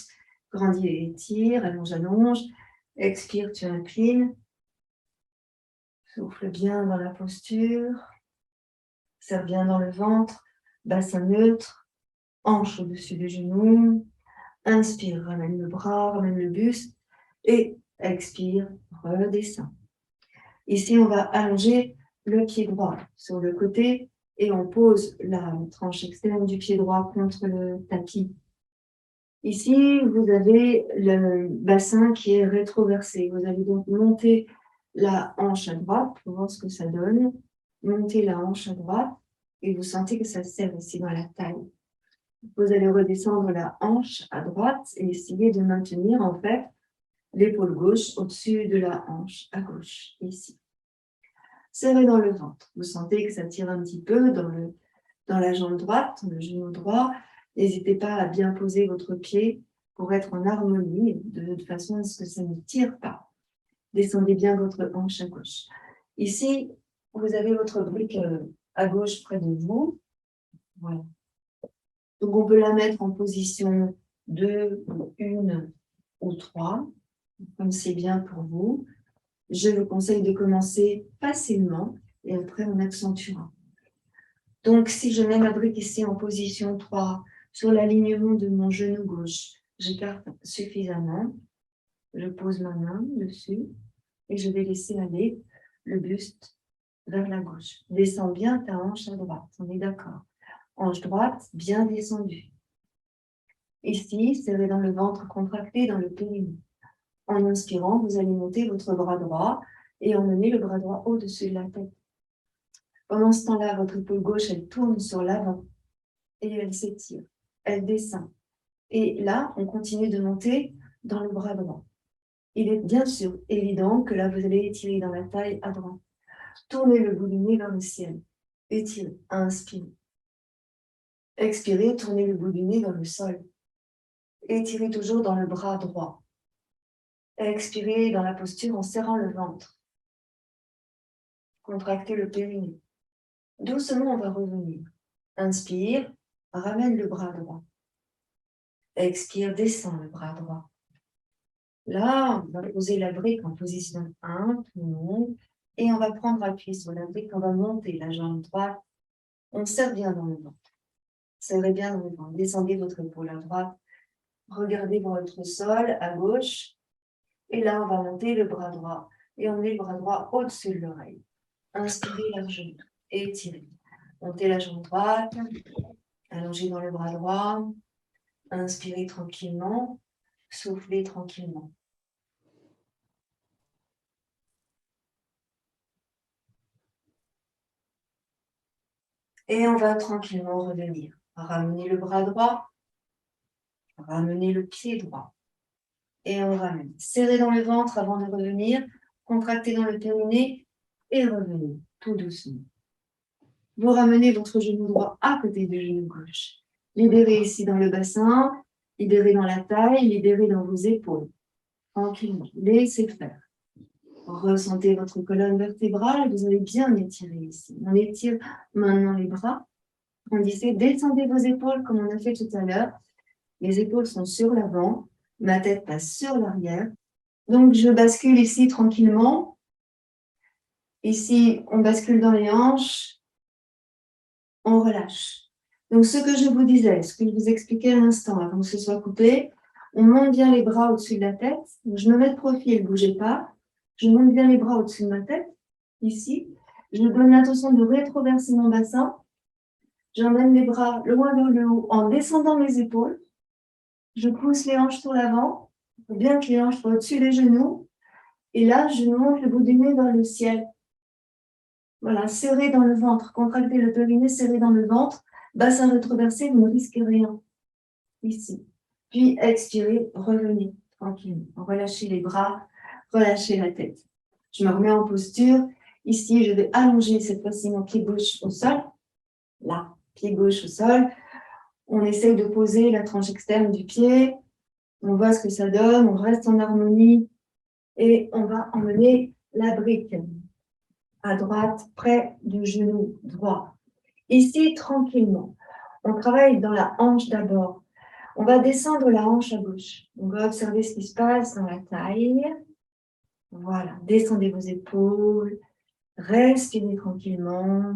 Grandis et étire. Allonge, allonge. Expire, tu inclines. Souffle bien dans la posture. Serre bien dans le ventre. Bassin neutre. Hanche au-dessus des genoux. Inspire, ramène le bras, ramène le buste. Et expire, redescends. Ici, on va allonger le pied droit sur le côté et on pose la tranche externe du pied droit contre le tapis. Ici, vous avez le bassin qui est rétroversé. Vous allez donc monter la hanche à droite pour voir ce que ça donne. Montez la hanche à droite et vous sentez que ça serre ici dans la taille. Vous allez redescendre la hanche à droite et essayer de maintenir en fait l'épaule gauche au-dessus de la hanche à gauche, ici. Serrez dans le ventre. Vous sentez que ça tire un petit peu dans la jambe droite, le genou droit. N'hésitez pas à bien poser votre pied pour être en harmonie, de façon à ce que ça ne tire pas. Descendez bien votre hanche à gauche. Ici, vous avez votre brique à gauche près de vous. Voilà. Donc, on peut la mettre en position 2 ou 1 ou 3, comme c'est bien pour vous. Je vous conseille de commencer facilement et après on accentuera. Donc, si je mets ma brique ici en position 3, sur l'alignement de mon genou gauche, j'écarte suffisamment. Je pose ma main dessus et je vais laisser aller le buste vers la gauche. Descends bien ta hanche à droite, on est d'accord. Hanche droite, bien descendue. Ici, serrez dans le ventre, contracté dans le périnée. En inspirant, vous allez monter votre bras droit et emmener le bras droit au-dessus de la tête. Pendant ce temps-là, votre épaule gauche, elle tourne sur l'avant et elle s'étire, elle descend. Et là, on continue de monter dans le bras droit. Il est bien sûr évident que là, vous allez étirer dans la taille à droite. Tournez le bout du nez vers le ciel. Étirez, inspirez. Expirez, tournez le bout du nez vers le sol. Étirez toujours dans le bras droit. Expirez dans la posture en serrant le ventre. Contractez le périnée. Doucement, on va revenir. Inspire, ramène le bras droit. Expire, descend le bras droit. Là, on va poser la brique en position 1, tout le monde. Et on va prendre appui sur la brique, on va monter la jambe droite. On serre bien dans le ventre. Serrez bien dans le ventre. Descendez votre épaule à droite. Regardez votre sol à gauche. Et là, on va monter le bras droit. Et on met le bras droit au-dessus de l'oreille. Inspirez largement. Étirez. Montez la jambe droite. Allongez dans le bras droit. Inspirez tranquillement. Soufflez tranquillement. Et on va tranquillement revenir. Ramenez le bras droit. Ramenez le pied droit. Et on ramène. Serrez dans le ventre avant de revenir. Contractez dans le périnée. Et revenez tout doucement. Vous ramenez votre genou droit à côté du genou gauche. Libérez ici dans le bassin. Libérez dans la taille. Libérez dans vos épaules. Tranquillement. Laissez faire. Ressentez votre colonne vertébrale. Vous allez bien étirer ici. On étire maintenant les bras. Grandissez. Descendez vos épaules comme on a fait tout à l'heure. Les épaules sont sur l'avant. Ma tête passe sur l'arrière. Donc, je bascule ici tranquillement. Ici, on bascule dans les hanches. On relâche. Donc, ce que je vous disais, ce que je vous expliquais à l'instant, avant que ce soit coupé, on monte bien les bras au-dessus de la tête. Donc, je me mets de profil, ne bougez pas. Je monte bien les bras au-dessus de ma tête, ici. Je me donne l'intention de rétroverser mon bassin. J'emmène les bras loin vers le haut en descendant mes épaules. Je pousse les hanches sur l'avant. Il faut bien que les hanches soient au-dessus des genoux. Et là, je monte le bout du nez vers le ciel. Voilà, serré dans le ventre. Contractez le périnée, serré dans le ventre. Bassin rétroversé, vous ne risquez rien. Ici. Puis expirez, revenez tranquillement. Relâchez les bras, relâchez la tête. Je me remets en posture. Ici, je vais allonger cette fois-ci mon pied gauche au sol. Là, pied gauche au sol. On essaye de poser la tranche externe du pied. On voit ce que ça donne. On reste en harmonie. Et on va emmener la brique à droite, près du genou droit. Ici, tranquillement. On travaille dans la hanche d'abord. On va descendre la hanche à gauche. On va observer ce qui se passe dans la taille. Voilà. Descendez vos épaules. Respirez tranquillement.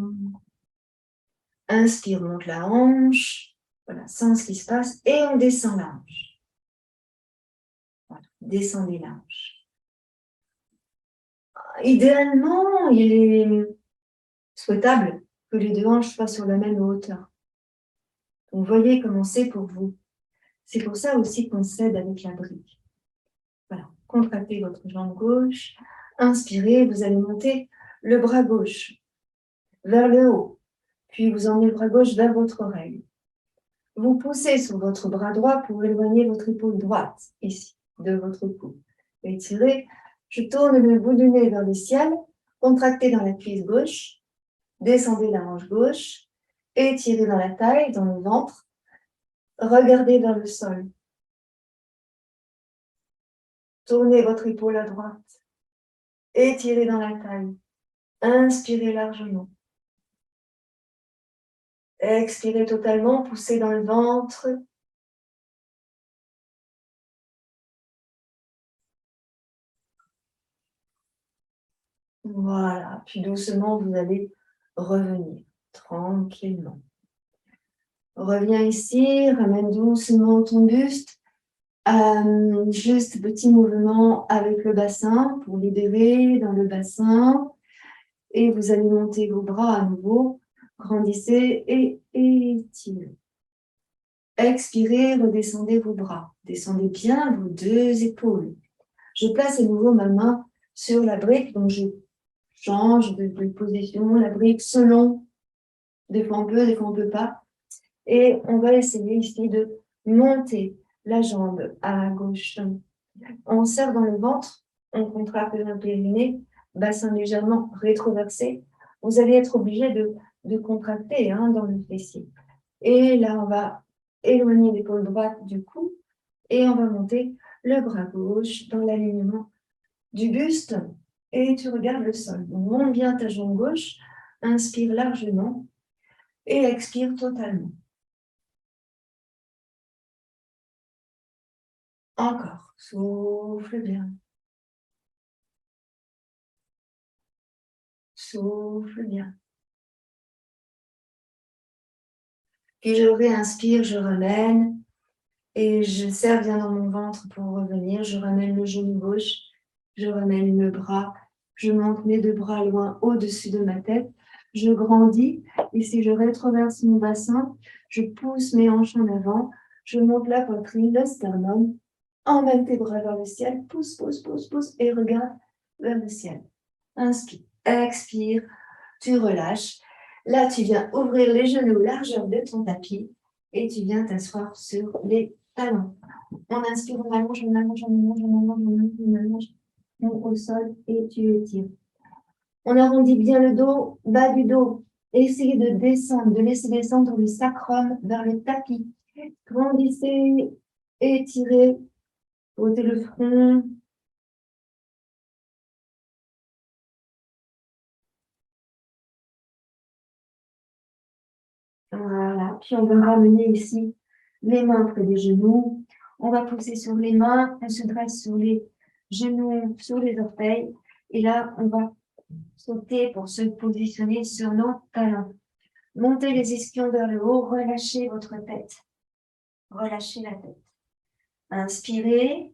Inspire, monte la hanche. Voilà, sens ce qui se passe. Et on descend la hanche. Voilà. Descendez la hanche. Idéalement, il est souhaitable que les deux hanches soient sur la même hauteur. Donc, voyez comment c'est pour vous. C'est pour ça aussi qu'on s'aide avec la brique. Voilà, contractez votre jambe gauche. Inspirez, vous allez monter le bras gauche vers le haut. Puis vous emmenez le bras gauche vers votre oreille. Vous poussez sur votre bras droit pour éloigner votre épaule droite, ici, de votre cou. Étirez. Je tourne le bout du nez vers le ciel. Contractez dans la cuisse gauche. Descendez la hanche gauche. Étirez dans la taille, dans le ventre. Regardez vers le sol. Tournez votre épaule à droite. Étirez dans la taille. Inspirez largement. Expirez totalement, poussez dans le ventre. Voilà, puis doucement, vous allez revenir tranquillement. Reviens ici, ramène doucement ton buste. Juste petit mouvement avec le bassin pour libérer dans le bassin. Et vous allez monter vos bras à nouveau. Grandissez et étirez. Expirez, redescendez vos bras. Descendez bien vos deux épaules. Je place à nouveau ma main sur la brique, donc je change de position, la brique selon, des fois on peut, des fois on ne peut pas. Et on va essayer ici de monter la jambe à gauche. On serre dans le ventre, on contracte le périnée, bassin légèrement rétroversé. Vous allez être obligé de contracter dans le fessier. Et là, on va éloigner l'épaule droite du cou et on va monter le bras gauche dans l'alignement du buste et tu regardes le sol. Donc, monte bien ta jambe gauche, inspire largement et expire totalement. Encore, souffle bien. Souffle bien. Puis je réinspire, je ramène et je serre bien dans mon ventre pour revenir. Je ramène le genou gauche, je ramène le bras, je monte mes deux bras loin au-dessus de ma tête. Je grandis. Ici, je rétroverse mon bassin. Je pousse mes hanches en avant. Je monte la poitrine, le sternum. Emmène tes bras vers le ciel. Pousse, pousse, pousse, pousse et regarde vers le ciel. Inspire, expire, tu relâches. Là, tu viens ouvrir les genoux largeur de ton tapis et tu viens t'asseoir sur les talons. On inspire, on allonge, on allonge, on allonge, on allonge, on allonge, on allonge. On au sol et tu étires. On arrondit bien le dos, bas du dos. Essayez de descendre, de laisser descendre le sacrum vers le tapis. Grandissez, étirez, ôtez le front. Voilà, puis on va ramener ici les mains près des genoux. On va pousser sur les mains, on se dresse sur les genoux, sur les orteils. Et là, on va sauter pour se positionner sur nos talons. Montez les ischions vers le haut, relâchez votre tête. Relâchez la tête. Inspirez.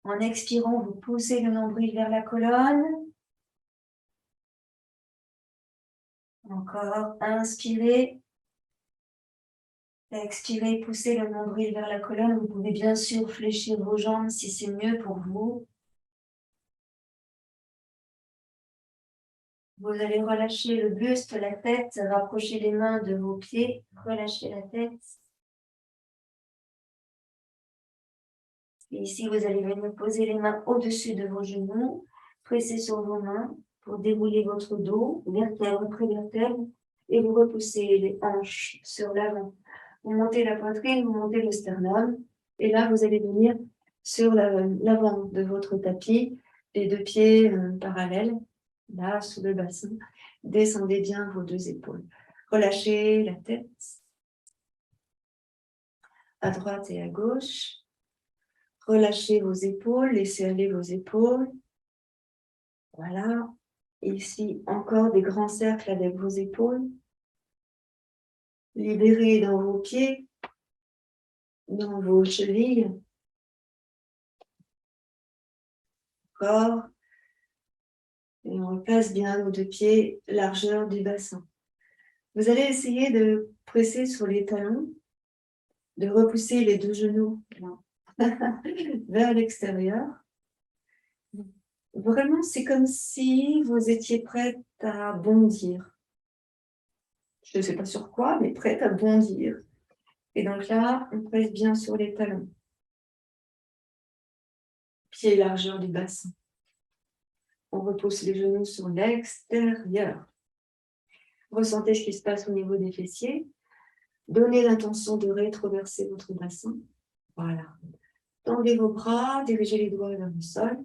En expirant, vous poussez le nombril vers la colonne. Encore, inspirez. Expirez, poussez le nombril vers la colonne. Vous pouvez bien sûr fléchir vos jambes si c'est mieux pour vous. Vous allez relâcher le buste, la tête, rapprocher les mains de vos pieds, relâchez la tête. Et ici, vous allez venir poser les mains au-dessus de vos genoux, presser sur vos mains pour dérouler votre dos, vertèbre après vertèbre, et vous repoussez les hanches sur l'avant. Vous montez la poitrine, vous montez le sternum, et là, vous allez venir sur l'avant de votre tapis, les deux pieds parallèles, là, sous le bassin. Descendez bien vos deux épaules. Relâchez la tête à droite et à gauche. Relâchez vos épaules, laissez aller vos épaules. Voilà. Ici, encore des grands cercles avec vos épaules. Libérez dans vos pieds, dans vos chevilles. Encore. Et on repasse bien nos deux pieds, largeur du bassin. Vous allez essayer de presser sur les talons, de repousser les deux genoux vers l'extérieur. Vraiment, c'est comme si vous étiez prête à bondir. Je ne sais pas sur quoi, mais prête à bondir. Et donc là, on presse bien sur les talons. Pied largeur du bassin. On repousse les genoux sur l'extérieur. Ressentez ce qui se passe au niveau des fessiers. Donnez l'intention de rétroverser votre bassin. Voilà. Tendez vos bras, dirigez les doigts vers le sol.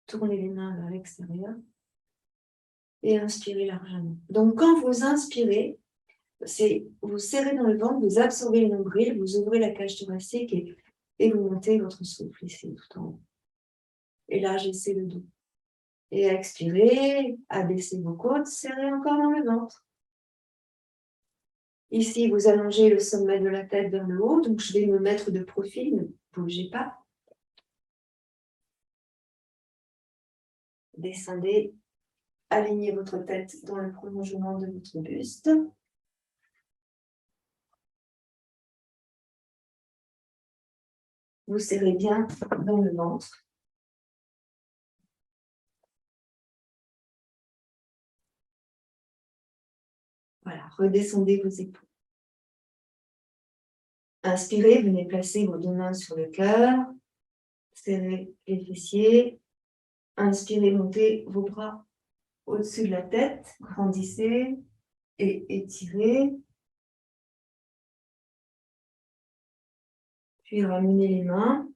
Tournez les mains vers l'extérieur. Et inspirez largement. Donc, quand vous inspirez, vous serrez dans le ventre, vous absorbez le nombril, vous ouvrez la cage thoracique et vous montez votre souffle ici tout en haut. Élargissez le dos. Et expirez, abaissez vos côtes, serrez encore dans le ventre. Ici, vous allongez le sommet de la tête vers le haut, donc je vais me mettre de profil, ne bougez pas. Descendez, alignez votre tête dans le prolongement de votre buste. Vous serrez bien dans le ventre. Voilà, redescendez vos épaules. Inspirez, venez placer vos deux mains sur le cœur. Serrez les fessiers. Inspirez, montez vos bras au-dessus de la tête. Grandissez et étirez. Puis ramenez les mains.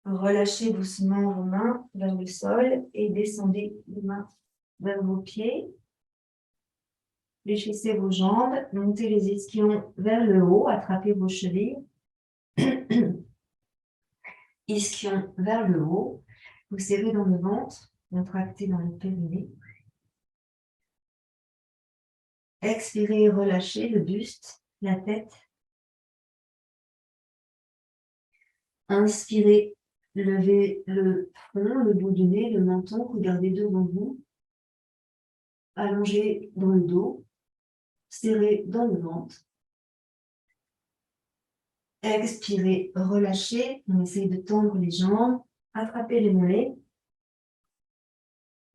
Relâchez doucement vos mains vers le sol et descendez les mains vers vos pieds. Fléchissez vos jambes, montez les ischions vers le haut, attrapez vos chevilles. Ischions vers le haut, vous serrez dans le ventre, contractez dans le périnée. Expirez, relâchez le buste, la tête. Inspirez, levez le front, le bout du nez, le menton, regardez devant vous. Allongez dans le dos, serrez dans le ventre. Expirez, relâchez, on essaye de tendre les jambes, attrapez les mollets.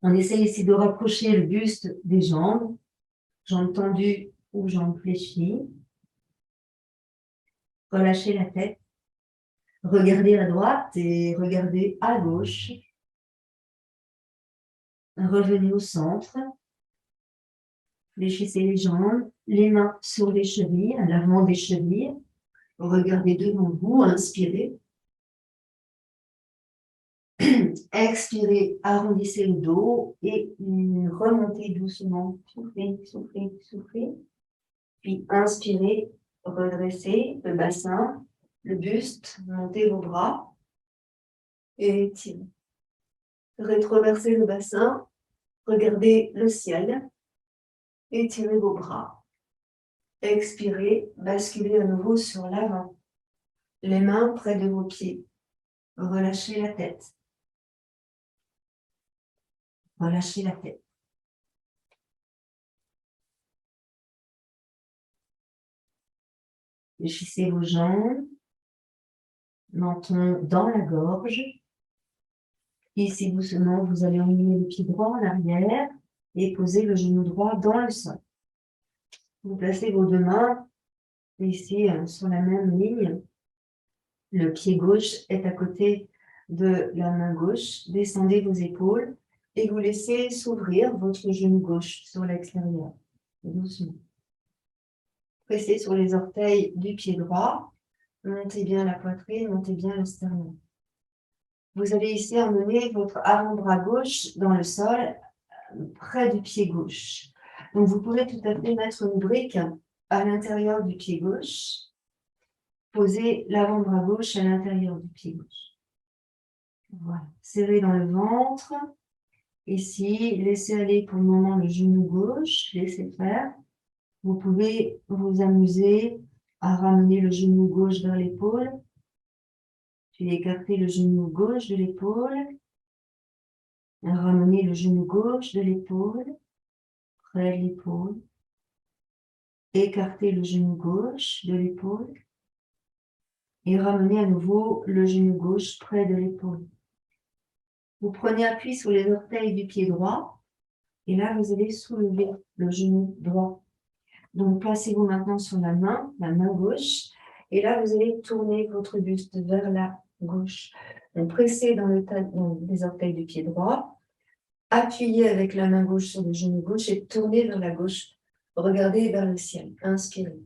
On essaye ici de rapprocher le buste des jambes, jambes tendues ou jambes fléchies. Relâchez la tête. Regardez à droite et regardez à gauche. Revenez au centre. Fléchissez les jambes, les mains sur les chevilles, à l'avant des chevilles. Regardez devant vous, inspirez. Expirez, arrondissez le dos et remontez doucement. Soufflez, soufflez, soufflez. Puis inspirez, redressez le bassin, le buste, montez vos bras et étirez. Rétroversez le bassin, regardez le ciel, étirez vos bras. Expirez, basculez à nouveau sur l'avant. Les mains près de vos pieds. Relâchez la tête. Relâchez la tête. Fléchissez vos jambes, menton dans la gorge. Ici, doucement, vous allez emmener le pied droit en arrière et poser le genou droit dans le sol. Vous placez vos deux mains ici sur la même ligne. Le pied gauche est à côté de la main gauche. Descendez vos épaules et vous laissez s'ouvrir votre genou gauche sur l'extérieur. Doucement. Pressez sur les orteils du pied droit. Montez bien la poitrine, montez bien le sternum. Vous allez ici emmener votre avant-bras gauche dans le sol, près du pied gauche. Donc, vous pouvez tout à fait mettre une brique à l'intérieur du pied gauche. Posez l'avant-bras gauche à l'intérieur du pied gauche. Voilà. Serrez dans le ventre. Ici, laissez aller pour le moment le genou gauche. Laissez faire. Vous pouvez vous amuser à ramener le genou gauche vers l'épaule. Puis écarter le genou gauche de l'épaule. Ramener le genou gauche de l'épaule. Près de l'épaule. Écartez le genou gauche de l'épaule. Et ramenez à nouveau le genou gauche près de l'épaule. Vous prenez appui sur les orteils du pied droit. Et là, vous allez soulever le genou droit. Donc, placez-vous maintenant sur la main gauche. Et là, vous allez tourner votre buste vers la gauche. Donc, pressez dans les orteils du pied droit. Appuyez avec la main gauche sur le genou gauche et tournez vers la gauche. Regardez vers le ciel. Inspirez.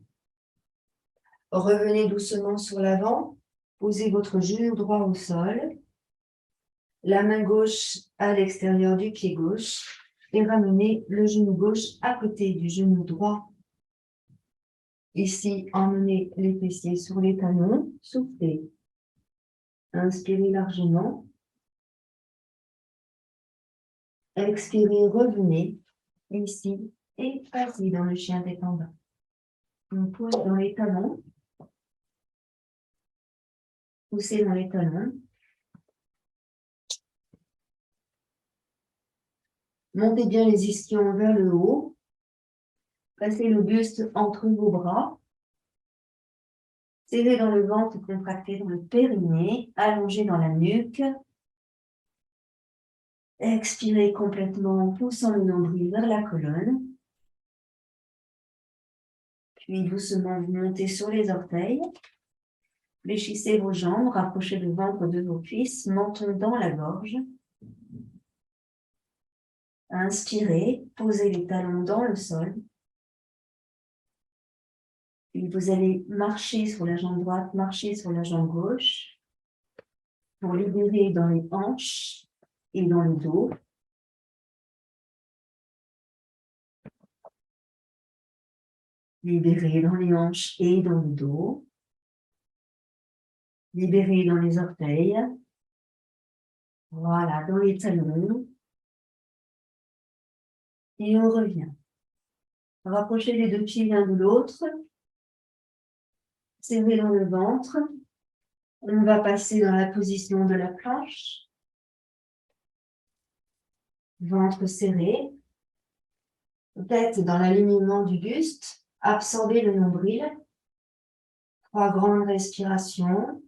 Revenez doucement sur l'avant. Posez votre genou droit au sol. La main gauche à l'extérieur du pied gauche. Et ramenez le genou gauche à côté du genou droit. Ici, emmenez les fessiers sur les talons. Soufflez. Inspirez largement. Expirez, revenez ici et passez dans le chien tête en bas. On pose dans les talons. Poussez dans les talons. Montez bien les ischions vers le haut. Placez le buste entre vos bras. Serrez dans le ventre, contractez dans le périnée, allongez dans la nuque. Expirez complètement en poussant le nombril vers la colonne. Puis doucement, vous montez sur les orteils. Fléchissez vos jambes, rapprochez le ventre de vos cuisses, menton dans la gorge. Inspirez, posez les talons dans le sol. Puis vous allez marcher sur la jambe droite, marcher sur la jambe gauche pour libérer dans les hanches et dans le dos. Libérez dans les hanches et dans le dos. Libérez dans les orteils. Voilà, dans les talons. Et on revient. Rapprochez les deux pieds l'un de l'autre. Serrez dans le ventre. On va passer dans la position de la planche. Ventre serré. Tête dans l'alignement du buste. Absorbez le nombril. 3 grandes respirations.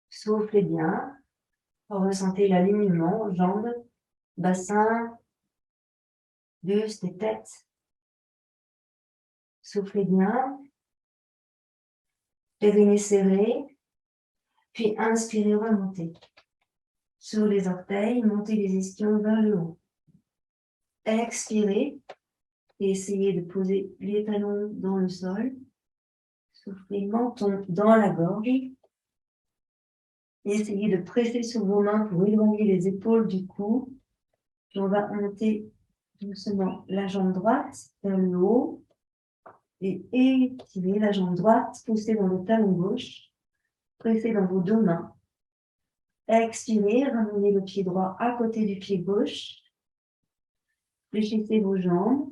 Soufflez bien. Ressentez l'alignement, jambes, bassin, buste et tête. Soufflez bien. Périnée serré. Puis inspirez, remontez. Sur les orteils, montez les ischions vers le haut. Expirez. Et essayez de poser les talons dans le sol. Soufflez menton dans la gorge. Et essayez de presser sur vos mains pour éloigner les épaules du cou. Puis on va monter doucement la jambe droite vers le haut. Et étirez la jambe droite, poussez dans le talon gauche. Pressez dans vos deux mains. Expirez, ramenez le pied droit à côté du pied gauche. Fléchissez vos jambes.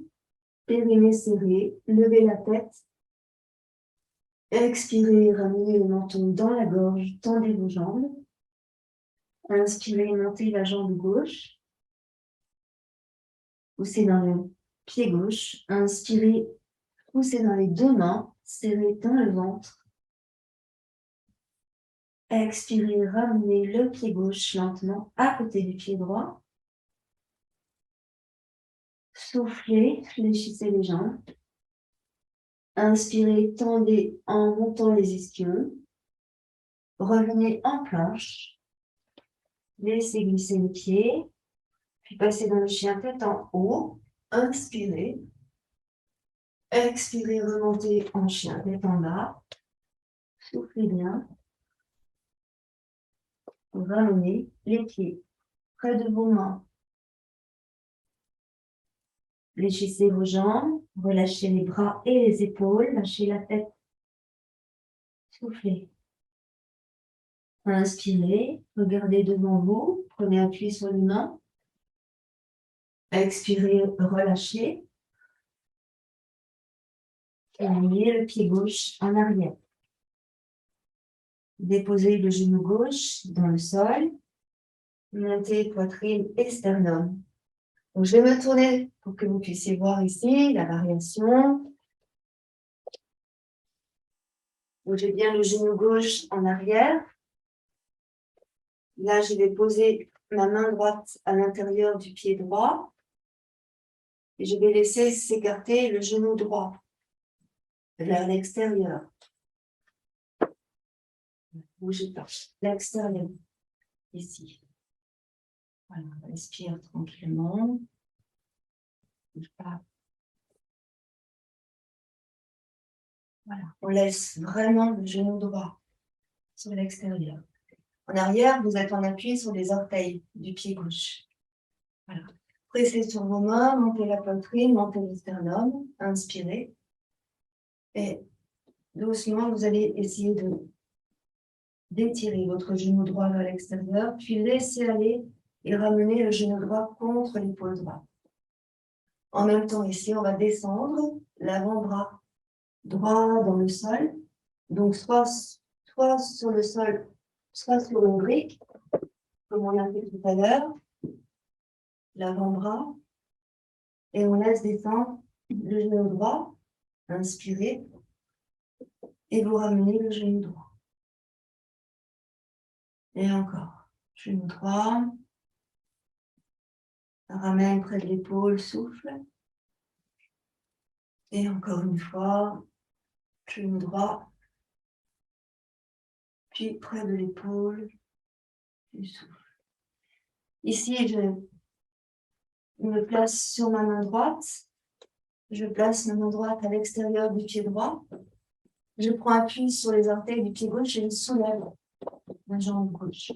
Périnée serré, levez la tête. Expirez, ramenez le menton dans la gorge, tendez vos jambes. Inspirez, montez la jambe gauche. Poussez dans le pied gauche. Inspirez, poussez dans les deux mains, serrez dans le ventre. Expirez, ramenez le pied gauche lentement à côté du pied droit. Soufflez, fléchissez les jambes. Inspirez, tendez en montant les ischions. Revenez en planche. Laissez glisser les pieds. Puis passez dans le chien tête en haut. Inspirez. Expirez, remontez en chien tête en bas. Soufflez bien. Ramenez les pieds près de vos mains. Fléchissez vos jambes. Relâchez les bras et les épaules. Lâchez la tête. Soufflez. Inspirez. Regardez devant vous. Prenez appui sur les mains. Expirez, relâchez. Alignez le pied gauche en arrière. Déposez le genou gauche dans le sol. Montez poitrine et sternum. Donc, je vais me tourner pour que vous puissiez voir ici la variation. J'ai bien le genou gauche en arrière. Là, je vais poser ma main droite à l'intérieur du pied droit. Et je vais laisser s'écarter le genou droit vers l'extérieur. Bougez pas. L'extérieur. Ici. Voilà, on respire tranquillement. Bouge pas. Voilà, on laisse vraiment le genou droit sur l'extérieur. En arrière, vous êtes en appui sur les orteils du pied gauche. Voilà. Pressez sur vos mains, montez la poitrine, montez le sternum, inspirez. Et doucement, vous allez essayer de d'étirer votre genou droit vers l'extérieur, puis laissez aller et ramenez le genou droit contre l'épaule droite. En même temps, ici, on va descendre l'avant-bras droit dans le sol, donc soit sur le sol, soit sur une brique, comme on a fait tout à l'heure, l'avant-bras, et on laisse descendre le genou droit, inspirez, et vous ramenez le genou droit. Et encore, genou droit, ramène près de l'épaule, souffle. Et encore une fois, genou droit, puis près de l'épaule, et souffle. Ici, je me place sur ma main droite. Je place ma main droite à l'extérieur du pied droit. Je prends appui sur les orteils du pied gauche et je soulève ma jambe gauche.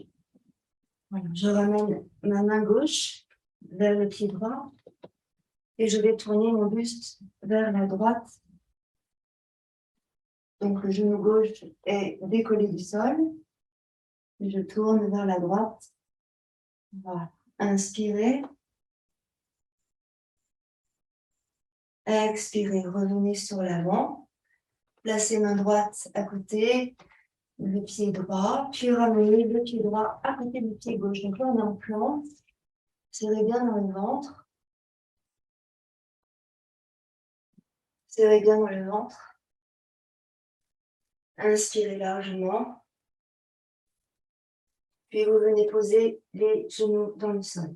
Voilà. Je ramène ma main gauche vers le pied droit et je vais tourner mon buste vers la droite. Donc le genou gauche est décollé du sol. Et je tourne vers la droite. Voilà. Inspirez. Expirez. Revenez sur l'avant. Placez main droite à côté, le pied droit, puis ramenez le pied droit à côté du pied gauche. Donc là, on est en planche. Serrez bien dans le ventre. Serrez bien dans le ventre. Inspirez largement. Puis vous venez poser les genoux dans le sol.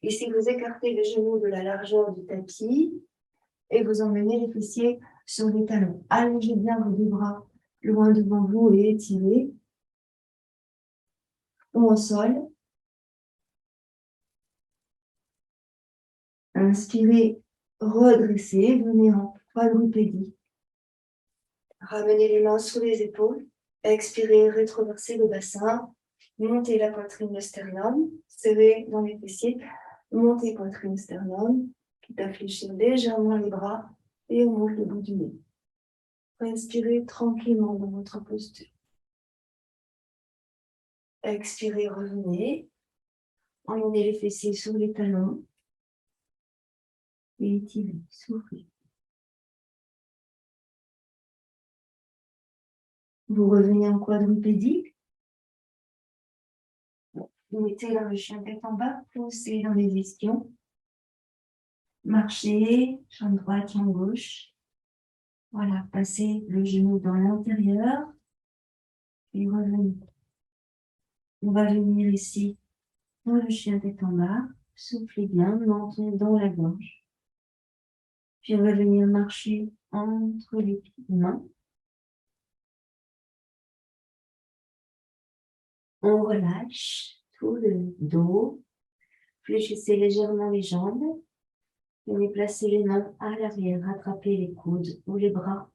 Ici, vous écartez les genoux de la largeur du tapis et vous emmenez les fessiers sur les talons. Allongez bien vos deux bras loin devant vous et étirez. Ou au sol. Inspirez, redressez, venez en quadrupédie. Ramenez les mains sous les épaules. Expirez, rétroversez le bassin. Montez la poitrine, le sternum. Serrez dans les fessiers. Montez poitrine, sternum. Quitte à fléchir légèrement les bras et on monte le bout du nez. Inspirez tranquillement dans votre posture. Expirez, revenez. Emmenez les fessiers sur les talons. Et étirez, soufflez. Vous revenez en quadrupédie. Vous mettez le chien tête en bas, poussez dans les ischions. Marchez, jambe droite, jambe gauche. Voilà, passez le genou dans l'intérieur. Et revenez. On va venir ici dans le chien tête en bas. Soufflez bien, menton dans la gorge. Puis on va venir marcher entre les mains. On relâche tout le dos. Fléchissez légèrement les jambes. Venez placer les mains à l'arrière, rattrapez les coudes ou les bras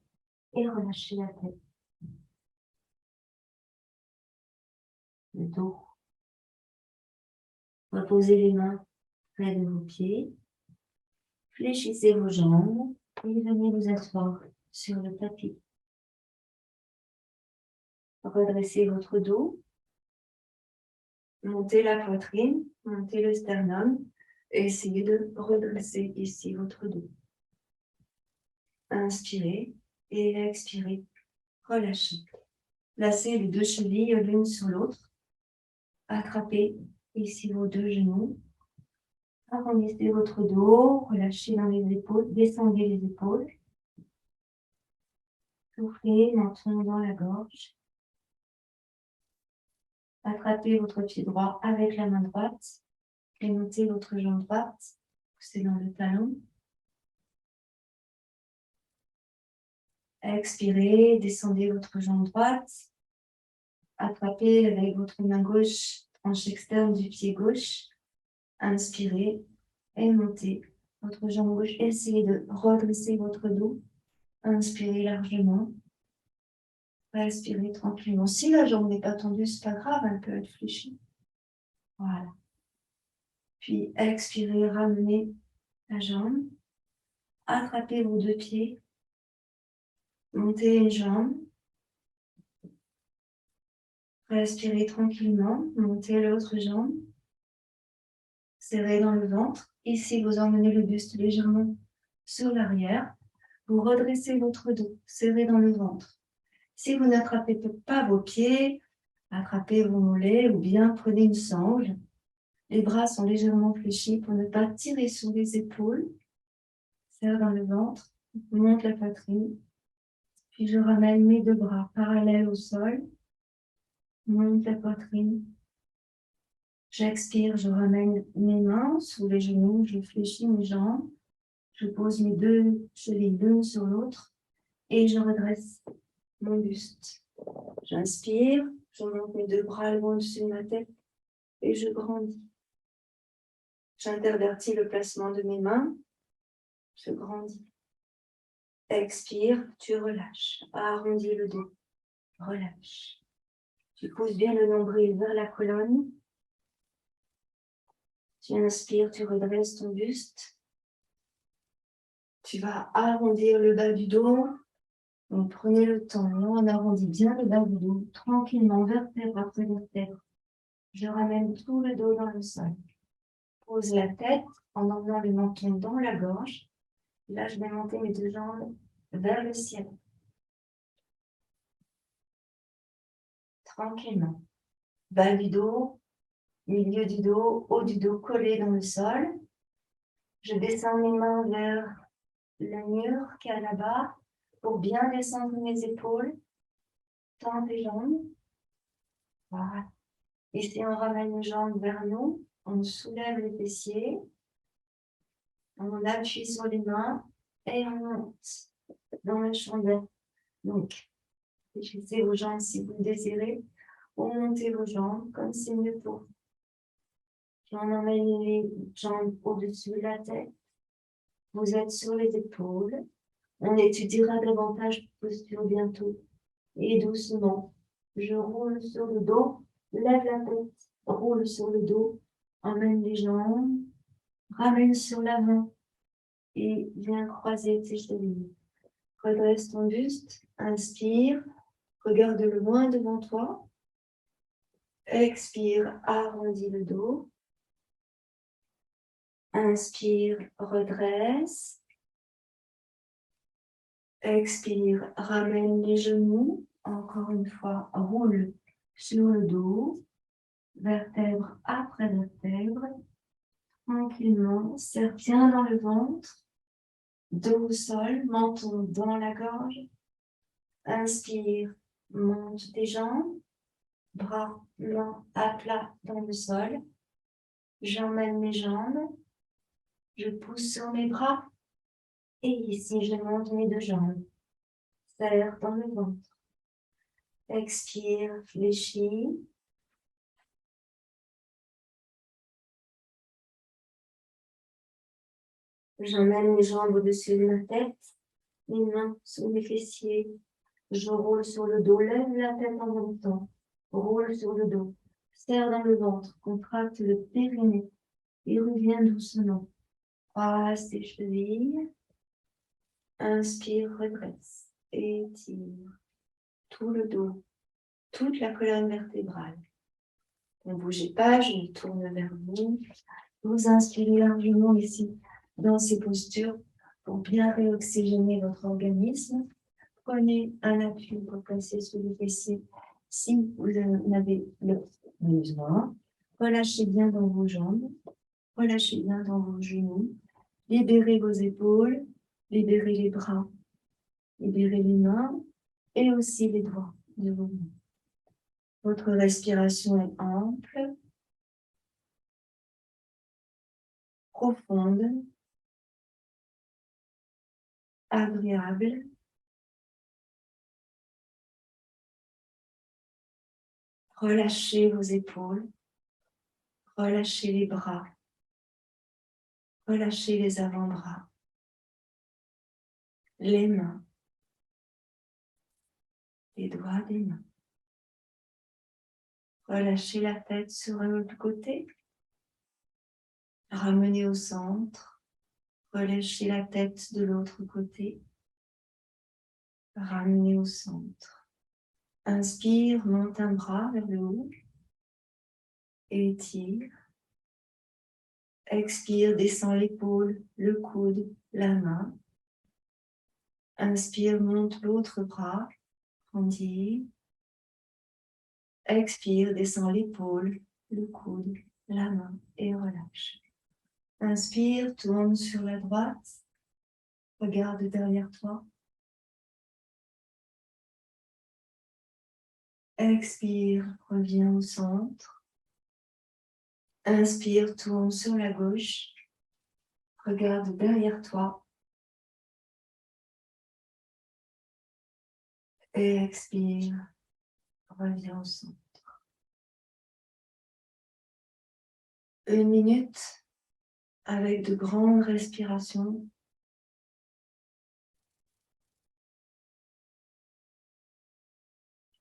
et relâchez la tête. Le dos. Reposez les mains près de vos pieds. Fléchissez vos jambes et venez vous asseoir sur le tapis. Redressez votre dos. Montez la poitrine, montez le sternum et essayez de redresser ici votre dos. Inspirez et expirez. Relâchez. Placez les deux chevilles l'une sur l'autre. Attrapez ici vos deux genoux. Arrondissez votre dos. Relâchez dans les épaules. Descendez les épaules. Soufflez, menton dans la gorge. Attrapez votre pied droit avec la main droite. Et montez votre jambe droite. Poussez dans le talon. Expirez, descendez votre jambe droite. Attrapez avec votre main gauche, hanche externe du pied gauche. Inspirez et montez votre jambe gauche. Essayez de redresser votre dos. Inspirez largement. Respirez tranquillement. Si la jambe n'est pas tendue, ce n'est pas grave, elle peut être fléchie. Voilà. Puis expirez, ramenez la jambe. Attrapez vos deux pieds. Montez une jambe. Respirez tranquillement, montez l'autre jambe. Serrez dans le ventre. Ici, vous emmenez le buste légèrement sur l'arrière. Vous redressez votre dos, serrez dans le ventre. Si vous n'attrapez pas vos pieds, attrapez vos mollets ou bien prenez une sangle. Les bras sont légèrement fléchis pour ne pas tirer sur les épaules. Serre dans le ventre, monte la poitrine. Puis je ramène mes deux bras parallèles au sol. Monte la poitrine. J'expire, je ramène mes mains sous les genoux, je fléchis mes jambes. Je pose mes deux chevilles l'une sur l'autre et je redresse mon buste. J'inspire, je monte mes deux bras loin au-dessus de ma tête et je grandis. J'intervertis le placement de mes mains, je grandis. Expire, tu relâches, arrondis le dos, relâche. Tu pousses bien le nombril vers la colonne. Tu inspires, tu redresses ton buste. Tu vas arrondir le bas du dos. Donc, prenez le temps. Là, on arrondit bien le bas du dos, tranquillement, vertèbre après vertèbre. Je ramène tout le dos dans le sol. Pose la tête en emmenant le menton dans la gorge. Là, je vais monter mes deux jambes vers le ciel. Tranquillement. Bas du dos, milieu du dos, haut du dos collé dans le sol. Je descends mes mains vers le mur qui est là-bas pour bien descendre mes épaules. Tends les jambes. Voilà. Ici, on ramène les jambes vers nous. On soulève les fessiers. On appuie sur les mains et on monte dans le champ d'air. Donc, fléchissez vos jambes si vous le désirez. Ou montez vos jambes comme c'est mieux pour vous. Puis on emmène les jambes au-dessus de la tête. Vous êtes sur les épaules. On étudiera davantage de posture bientôt. Et doucement, je roule sur le dos, lève la tête, roule sur le dos, emmène les jambes, ramène sur l'avant et viens croiser tes chevilles. Redresse ton buste, inspire, regarde loin devant toi. Expire, arrondis le dos. Inspire, redresse. Expire, ramène les genoux. Encore une fois, roule sur le dos. Vertèbre après vertèbre. Tranquillement, serre bien dans le ventre. Dos au sol, menton dans la gorge. Inspire, monte tes jambes. Bras, mains à plat dans le sol. J'emmène mes jambes. Je pousse sur mes bras. Et ici, je monte mes deux jambes. Serre dans le ventre. Expire, fléchis. J'emmène mes jambes au-dessus de ma tête. Les mains sous mes fessiers. Je roule sur le dos. Lève la tête en même temps. Roule sur le dos. Serre dans le ventre. Contracte le périnée. Et reviens doucement. Passe tes chevilles. Inspire, redresse. Étire. Tout le dos. Toute la colonne vertébrale. Ne bougez pas, je me tourne vers vous. Vous inspirez largement ici dans ces postures pour bien réoxygéner votre organisme. Prenez un appui pour passer sous le fessier si vous en avez le besoin. Relâchez bien dans vos jambes. Relâchez bien dans vos genoux. Libérez vos épaules. Libérez les bras. Libérez les mains et aussi les doigts de vos mains. Votre respiration est ample, profonde, agréable. Relâchez vos épaules, relâchez les bras, relâchez les avant-bras, les mains, les doigts des mains. Relâchez la tête sur un autre côté. Ramenez au centre. Relâchez la tête de l'autre côté. Ramenez au centre. Inspire, monte un bras vers le haut. Étire. Expire, descends l'épaule, le coude, la main. Inspire, monte l'autre bras. Grandis. Expire, descends l'épaule, le coude, la main et relâche. Inspire, tourne sur la droite. Regarde derrière toi. Expire, reviens au centre. Inspire, tourne sur la gauche. Regarde derrière toi. Et expire, reviens au centre. 1 minute avec de grandes respirations.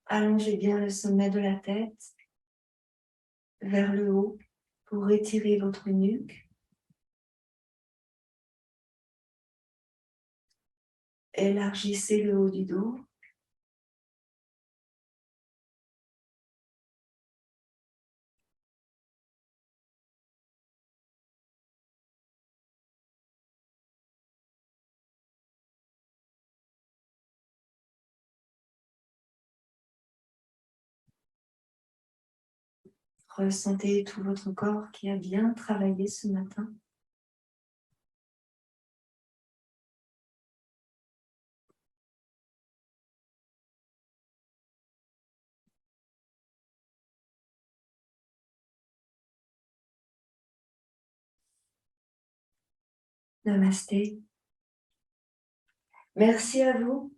Allongez bien le sommet de la tête vers le haut pour étirer votre nuque. Élargissez le haut du dos. Ressentez tout votre corps qui a bien travaillé ce matin. Namasté. Merci à vous